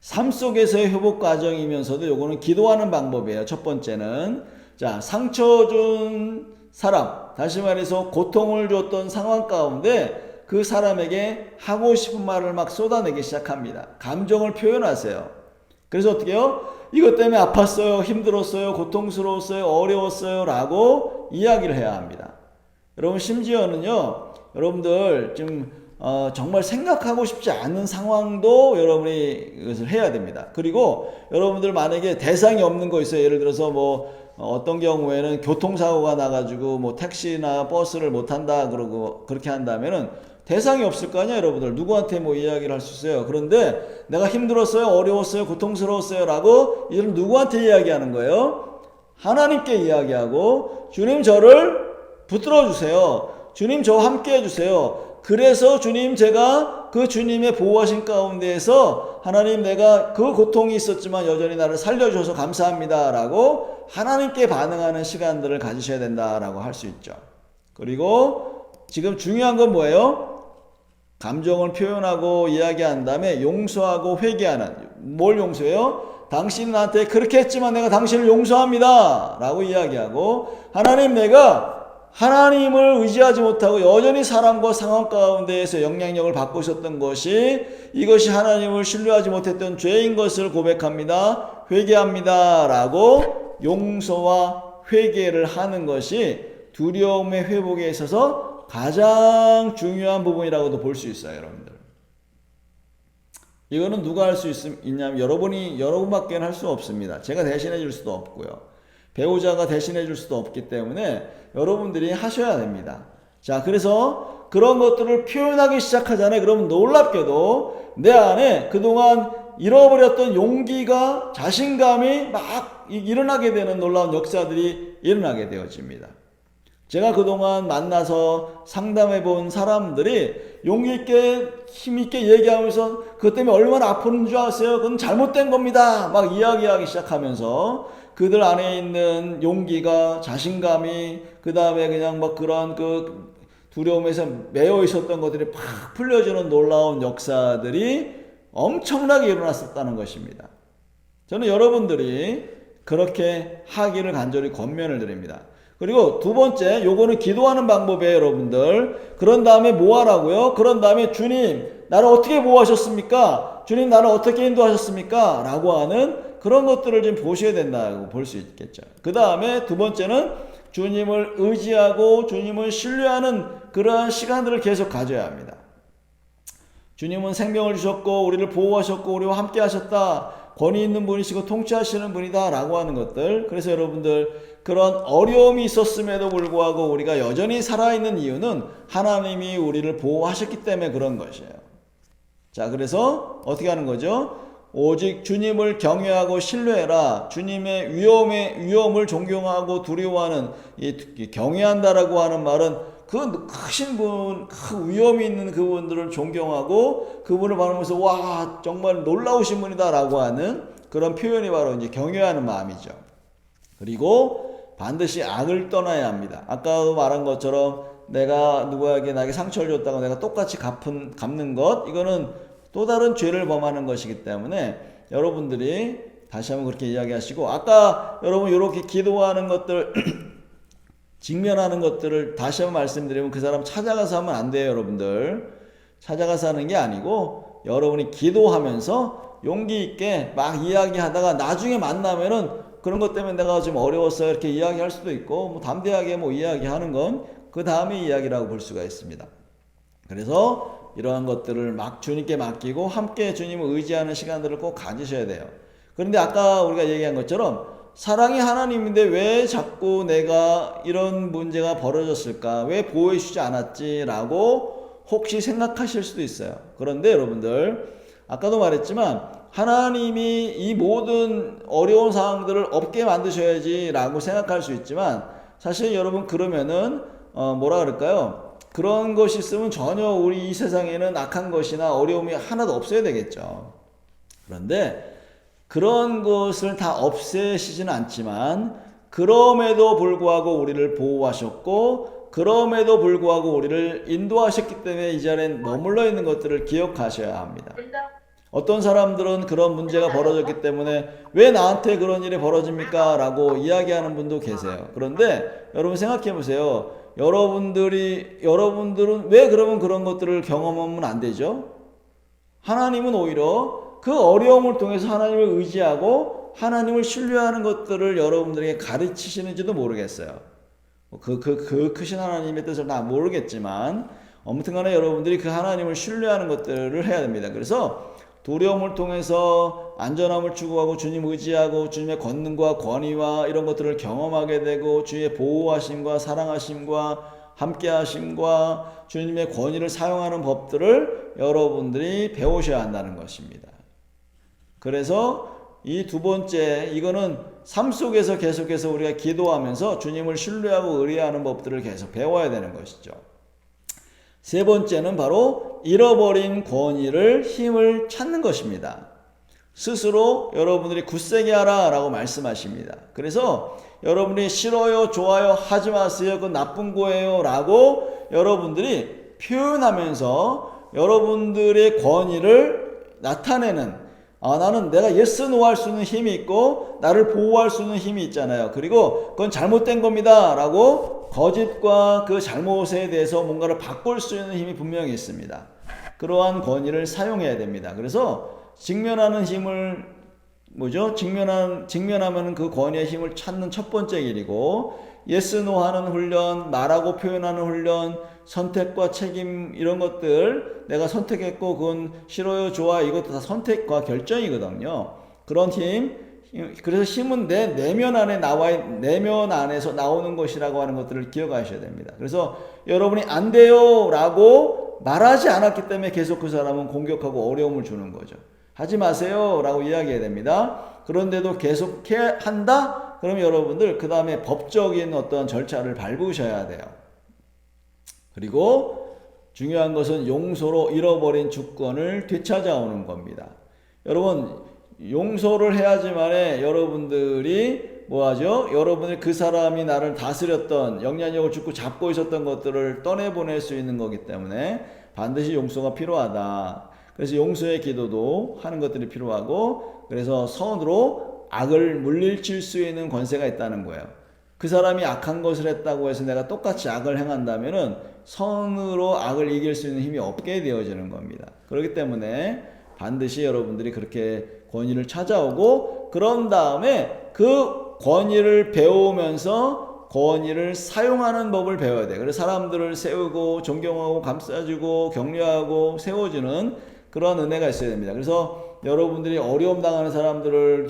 삶 속에서의 회복 과정이면서도 요거는 기도하는 방법이에요. 첫 번째는 자, 상처 준 사람, 다시 말해서 고통을 줬던 상황 가운데 그 사람에게 하고 싶은 말을 막 쏟아내기 시작합니다. 감정을 표현하세요. 그래서 어떻게 해요? 이것 때문에 아팠어요, 힘들었어요, 고통스러웠어요, 어려웠어요 라고 이야기를 해야 합니다. 여러분, 심지어는요, 여러분들 지금 정말 생각하고 싶지 않은 상황도 여러분이 이것을 해야 됩니다. 그리고 여러분들 만약에 대상이 없는 거 있어요. 예를 들어서 뭐 어떤 경우에는 교통사고가 나가지고 뭐 택시나 버스를 못 탄다 그러고 그렇게 한다면은 대상이 없을 거 아니야, 여러분들. 누구한테 뭐 이야기를 할 수 있어요. 그런데 내가 힘들었어요, 어려웠어요, 고통스러웠어요 라고 이런 누구한테 이야기하는 거예요? 하나님께 이야기하고, 주님 저를 붙들어 주세요. 주님 저와 함께 해주세요. 그래서 주님, 제가 그 주님의 보호하신 가운데에서 하나님, 내가 그 고통이 있었지만 여전히 나를 살려주셔서 감사합니다 라고 하나님께 반응하는 시간들을 가지셔야 된다라고 할 수 있죠. 그리고 지금 중요한 건 뭐예요? 감정을 표현하고 이야기한 다음에 용서하고 회개하는. 뭘 용서해요? 당신은 나한테 그렇게 했지만 내가 당신을 용서합니다 라고 이야기하고, 하나님, 내가 하나님을 의지하지 못하고 여전히 사람과 상황 가운데에서 영향력을 받고 있었던 것이, 이것이 하나님을 신뢰하지 못했던 죄인 것을 고백합니다. 회개합니다 라고 용서와 회개를 하는 것이 두려움의 회복에 있어서 가장 중요한 부분이라고도 볼 수 있어요, 여러분들. 이거는 누가 할 수 있냐면 여러분밖에 할 수 없습니다. 제가 대신해 줄 수도 없고요. 배우자가 대신해 줄 수도 없기 때문에 여러분들이 하셔야 됩니다. 자, 그래서 그런 것들을 표현하기 시작하잖아요. 그러면 놀랍게도 내 안에 그동안 잃어버렸던 용기가, 자신감이 막 일어나게 되는 놀라운 역사들이 일어나게 되어집니다. 제가 그동안 만나서 상담해 본 사람들이 용기 있게 힘 있게 얘기하면서 그것 때문에 얼마나 아픈 줄 아세요? 그건 잘못된 겁니다 막 이야기하기 시작하면서 그들 안에 있는 용기가, 자신감이, 그 다음에 그냥 막 그런 그 두려움에서 매여 있었던 것들이 팍 풀려지는 놀라운 역사들이 엄청나게 일어났었다는 것입니다. 저는 여러분들이 그렇게 하기를 간절히 권면을 드립니다. 그리고 두 번째, 요거는 기도하는 방법이에요, 여러분들. 그런 다음에 뭐 하라고요? 그런 다음에 주님, 나를 어떻게 보호하셨습니까? 주님, 나를 어떻게 인도하셨습니까? 라고 하는 그런 것들을 좀 보셔야 된다고 볼 수 있겠죠. 그 다음에 두 번째는 주님을 의지하고 주님을 신뢰하는 그러한 시간들을 계속 가져야 합니다. 주님은 생명을 주셨고 우리를 보호하셨고 우리와 함께 하셨다. 권위 있는 분이시고 통치하시는 분이다 라고 하는 것들. 그래서 여러분들 그런 어려움이 있었음에도 불구하고 우리가 여전히 살아있는 이유는 하나님이 우리를 보호하셨기 때문에 그런 것이에요. 자, 그래서 어떻게 하는 거죠? 오직 주님을 경외하고 신뢰해라. 주님의 위엄을 존경하고 두려워하는, 이 경외한다라고 하는 말은 그 크신 분, 큰 위엄이 있는 그분들을 존경하고 그분을 바라보면서 와 정말 놀라우신 분이다라고 하는 그런 표현이 바로 이제 경외하는 마음이죠. 그리고 반드시 악을 떠나야 합니다. 아까도 말한 것처럼 내가 누구에게 나에게 상처를 줬다고 내가 똑같이 갚는 것, 이거는 또 다른 죄를 범하는 것이기 때문에 여러분들이 다시 한번 그렇게 이야기하시고, 아까 여러분 이렇게 기도하는 것들 직면하는 것들을 다시 한번 말씀드리면 그 사람 찾아가서 하면 안 돼요. 여러분들 찾아가서 하는 게 아니고 여러분이 기도하면서 용기 있게 막 이야기하다가 나중에 만나면은 그런 것 때문에 내가 좀 어려웠어요 이렇게 이야기할 수도 있고, 뭐 담대하게 뭐 이야기하는 건 그 다음에 이야기라고 볼 수가 있습니다. 그래서 이러한 것들을 막 주님께 맡기고 함께 주님을 의지하는 시간들을 꼭 가지셔야 돼요. 그런데 아까 우리가 얘기한 것처럼 사랑이 하나님인데 왜 자꾸 내가 이런 문제가 벌어졌을까? 왜 보호해 주지 않았지? 라고 혹시 생각하실 수도 있어요. 그런데 여러분들 아까도 말했지만 하나님이 이 모든 어려운 상황들을 없게 만드셔야지 라고 생각할 수 있지만, 사실 여러분 그러면은 뭐라 그럴까요? 그런 것이 있으면 전혀 우리 이 세상에는 악한 것이나 어려움이 하나도 없어야 되겠죠. 그런데 그런 것을 다 없애시지는 않지만 그럼에도 불구하고 우리를 보호하셨고 그럼에도 불구하고 우리를 인도하셨기 때문에 이 자리에 머물러 있는 것들을 기억하셔야 합니다. 어떤 사람들은 그런 문제가 벌어졌기 때문에 왜 나한테 그런 일이 벌어집니까? 라고 이야기하는 분도 계세요. 그런데 여러분 생각해 보세요. 여러분들은 왜 그러면 그런 것들을 경험하면 안 되죠? 하나님은 오히려 그 어려움을 통해서 하나님을 의지하고 하나님을 신뢰하는 것들을 여러분들에게 가르치시는지도 모르겠어요. 그 크신 하나님의 뜻을 다 모르겠지만 아무튼 간에 여러분들이 그 하나님을 신뢰하는 것들을 해야 됩니다. 그래서 두려움을 통해서 안전함을 추구하고 주님 의지하고 주님의 권능과 권위와 이런 것들을 경험하게 되고 주의 보호하심과 사랑하심과 함께하심과 주님의 권위를 사용하는 법들을 여러분들이 배우셔야 한다는 것입니다. 그래서 이 두 번째, 이거는 삶 속에서 계속해서 우리가 기도하면서 주님을 신뢰하고 의뢰하는 법들을 계속 배워야 되는 것이죠. 세 번째는 바로 잃어버린 권위를 힘을 찾는 것입니다. 스스로 여러분들이 굳세게 하라 라고 말씀하십니다. 그래서 여러분이 싫어요, 좋아요, 하지 마세요, 그건 나쁜 거예요 라고 여러분들이 표현하면서 여러분들의 권위를 나타내는, 나는 내가 예스 노 할 수 있는 힘이 있고 나를 보호할 수 있는 힘이 있잖아요. 그리고 그건 잘못된 겁니다 라고 거짓과 그 잘못에 대해서 뭔가를 바꿀 수 있는 힘이 분명히 있습니다. 그러한 권위를 사용해야 됩니다. 그래서 직면하는 힘을 직면하면 그 권위의 힘을 찾는 첫 번째 길이고, 예스 노 하는 훈련, 말하고 표현하는 훈련, 선택과 책임 이런 것들, 내가 선택했고 그건 싫어요, 좋아, 이것도 다 선택과 결정이거든요. 그런 힘, 그래서 힘은 내 내면 안에서 나오는 것이라고 하는 것들을 기억하셔야 됩니다. 그래서 여러분이 안 돼요 라고 말하지 않았기 때문에 계속 그 사람은 공격하고 어려움을 주는 거죠. 하지 마세요 라고 이야기해야 됩니다. 그런데도 계속 한다? 그럼 여러분들 그 다음에 법적인 어떤 절차를 밟으셔야 돼요. 그리고 중요한 것은 용서로 잃어버린 주권을 되찾아오는 겁니다. 여러분 용서를 해야지만에 여러분들이 뭐하죠? 여러분이 그 사람이 나를 다스렸던 영향력을 잡고 있었던 것들을 떠내보낼 수 있는 거기 때문에 반드시 용서가 필요하다. 그래서 용서의 기도도 하는 것들이 필요하고, 그래서 선으로 악을 물리칠 수 있는 권세가 있다는 거예요. 그 사람이 악한 것을 했다고 해서 내가 똑같이 악을 행한다면은 선으로 악을 이길 수 있는 힘이 없게 되어지는 겁니다. 그렇기 때문에 반드시 여러분들이 그렇게 권위를 찾아오고, 그런 다음에 그 권위를 배우면서 권위를 사용하는 법을 배워야 돼요. 그래서 사람들을 세우고 존경하고 감싸주고 격려하고 세워주는 그런 은혜가 있어야 됩니다. 그래서 여러분들이 어려움 당하는 사람들을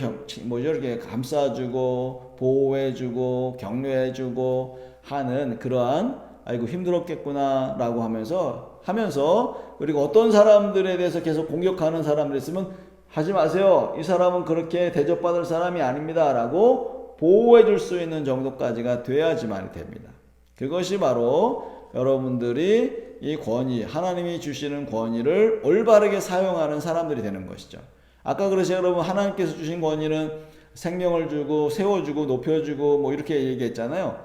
이렇게 감싸주고 보호해주고 격려해주고 하는 그러한 아이고 힘들었겠구나라고 하면서 그리고 어떤 사람들에 대해서 계속 공격하는 사람들이 있으면 하지 마세요. 이 사람은 그렇게 대접받을 사람이 아닙니다. 라고 보호해 줄 수 있는 정도까지가 돼야지만 됩니다. 그것이 바로 여러분들이 이 권위, 하나님이 주시는 권위를 올바르게 사용하는 사람들이 되는 것이죠. 아까 그러세요. 여러분 하나님께서 주신 권위는 생명을 주고 세워주고 높여주고 뭐 이렇게 얘기했잖아요.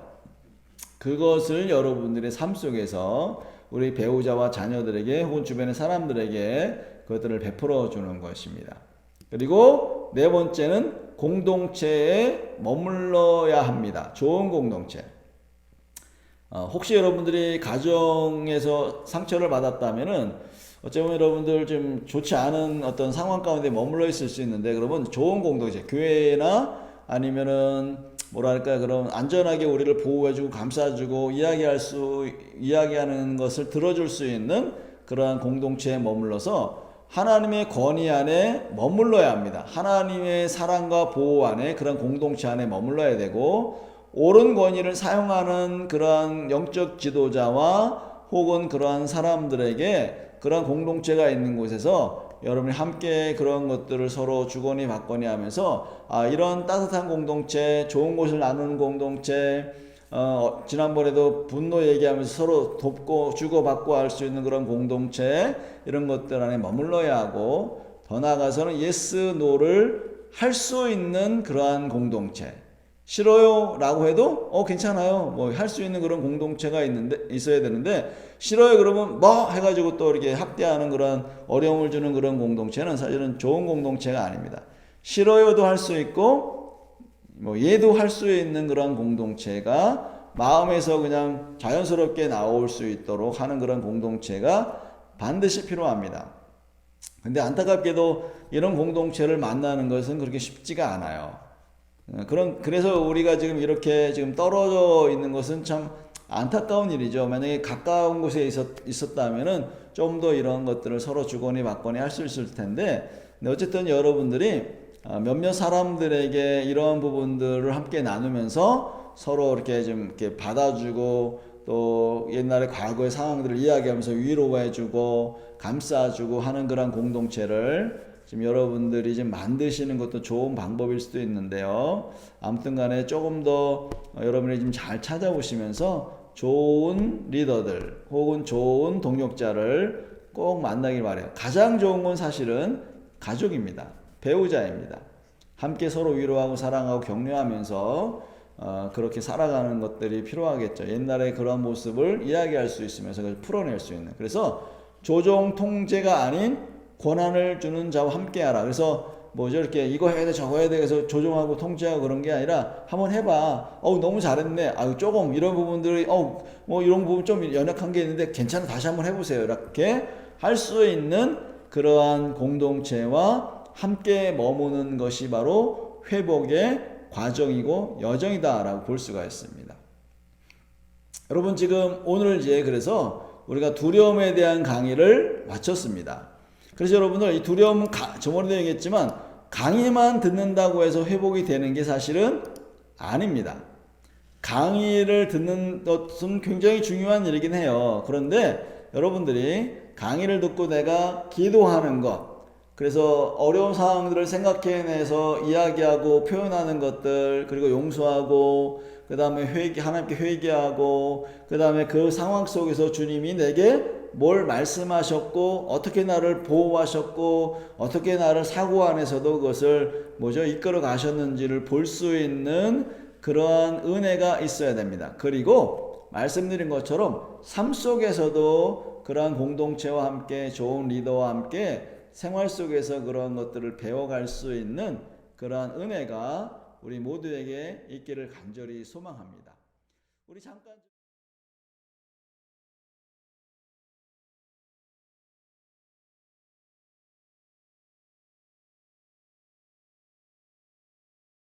그것을 여러분들의 삶 속에서 우리 배우자와 자녀들에게 혹은 주변의 사람들에게 그것들을 베풀어 주는 것입니다. 그리고 네 번째는 공동체에 머물러야 합니다. 좋은 공동체. 혹시 여러분들이 가정에서 상처를 받았다면은 어쩌면 여러분들 좀 좋지 않은 어떤 상황 가운데 머물러 있을 수 있는데 그러면 좋은 공동체, 교회나 아니면은 뭐랄까 그런 안전하게 우리를 보호해주고 감싸주고 이야기하는 것을 들어줄 수 있는 그러한 공동체에 머물러서 하나님의 권위 안에 머물러야 합니다. 하나님의 사랑과 보호 안에 그런 공동체 안에 머물러야 되고 옳은 권위를 사용하는 그러한 영적 지도자와 혹은 그러한 사람들에게 그러한 공동체가 있는 곳에서 여러분이 함께 그런 것들을 서로 주거니 받거니 하면서 이런 따뜻한 공동체, 좋은 것을 나누는 공동체, 지난번에도 분노 얘기하면서 서로 돕고 주고받고 할 수 있는 그런 공동체 이런 것들 안에 머물러야 하고 더 나아가서는 예스 노를 할 수 있는 그러한 공동체 싫어요 라고 해도 괜찮아요 뭐 할 수 있는 그런 공동체가 있어야 되는데 싫어요 그러면 뭐 해가지고 또 이렇게 학대하는 그런 어려움을 주는 그런 공동체는 사실은 좋은 공동체가 아닙니다. 싫어요도 할 수 있고 뭐 얘도 할 수 있는 그런 공동체가 마음에서 그냥 자연스럽게 나올 수 있도록 하는 그런 공동체가 반드시 필요합니다. 근데 안타깝게도 이런 공동체를 만나는 것은 그렇게 쉽지가 않아요. 그래서 우리가 지금 이렇게 지금 떨어져 있는 것은 참 안타까운 일이죠. 만약에 가까운 곳에 있었다면은 좀 더 이런 것들을 서로 주거니 받거니 할 수 있을 텐데, 근데 어쨌든 여러분들이 몇몇 사람들에게 이런 부분들을 함께 나누면서 서로 이렇게 좀 이렇게 받아주고 또 옛날의 과거의 상황들을 이야기하면서 위로해주고 감싸주고 하는 그런 공동체를 지금 여러분들이 지금 만드시는 것도 좋은 방법일 수도 있는데요. 아무튼 간에 조금 더 여러분이 좀 잘 찾아보시면서 좋은 리더들 혹은 좋은 동역자를 꼭 만나길 바라요. 가장 좋은 건 사실은 가족입니다. 배우자입니다. 함께 서로 위로하고 사랑하고 격려하면서 그렇게 살아가는 것들이 필요하겠죠. 옛날에 그런 모습을 이야기할 수 있으면서 그걸 풀어낼 수 있는. 그래서 조종 통제가 아닌 권한을 주는 자와 함께하라. 그래서 뭐죠 이렇게 이거 해야 돼 저거 해야 돼 해서 조종하고 통제하고 그런 게 아니라 한번 해봐. 너무 잘했네. 조금 이런 부분들이 뭐 이런 부분 좀 연약한 게 있는데 괜찮아 다시 한번 해보세요. 이렇게 할 수 있는 그러한 공동체와 함께 머무는 것이 바로 회복의 과정이고 여정이다라고 볼 수가 있습니다. 여러분 지금 오늘 이제 그래서 우리가 두려움에 대한 강의를 마쳤습니다. 그래서 여러분들 이 두려움은 저번에도 얘기했지만 강의만 듣는다고 해서 회복이 되는 게 사실은 아닙니다. 강의를 듣는 것은 굉장히 중요한 일이긴 해요. 그런데 여러분들이 강의를 듣고 내가 기도하는 것, 그래서 어려운 상황들을 생각해내서 이야기하고 표현하는 것들, 그리고 용서하고 그 다음에 하나님께 회개하고 그 다음에 그 상황 속에서 주님이 내게 뭘 말씀하셨고 어떻게 나를 보호하셨고 어떻게 나를 사고 안에서도 그것을 이끌어 가셨는지를 볼 수 있는 그러한 은혜가 있어야 됩니다. 그리고 말씀드린 것처럼 삶 속에서도 그러한 공동체와 함께 좋은 리더와 함께 생활 속에서 그런 것들을 배워갈 수 있는 그러한 은혜가 우리 모두에게 있기를 간절히 소망합니다. 우리 잠깐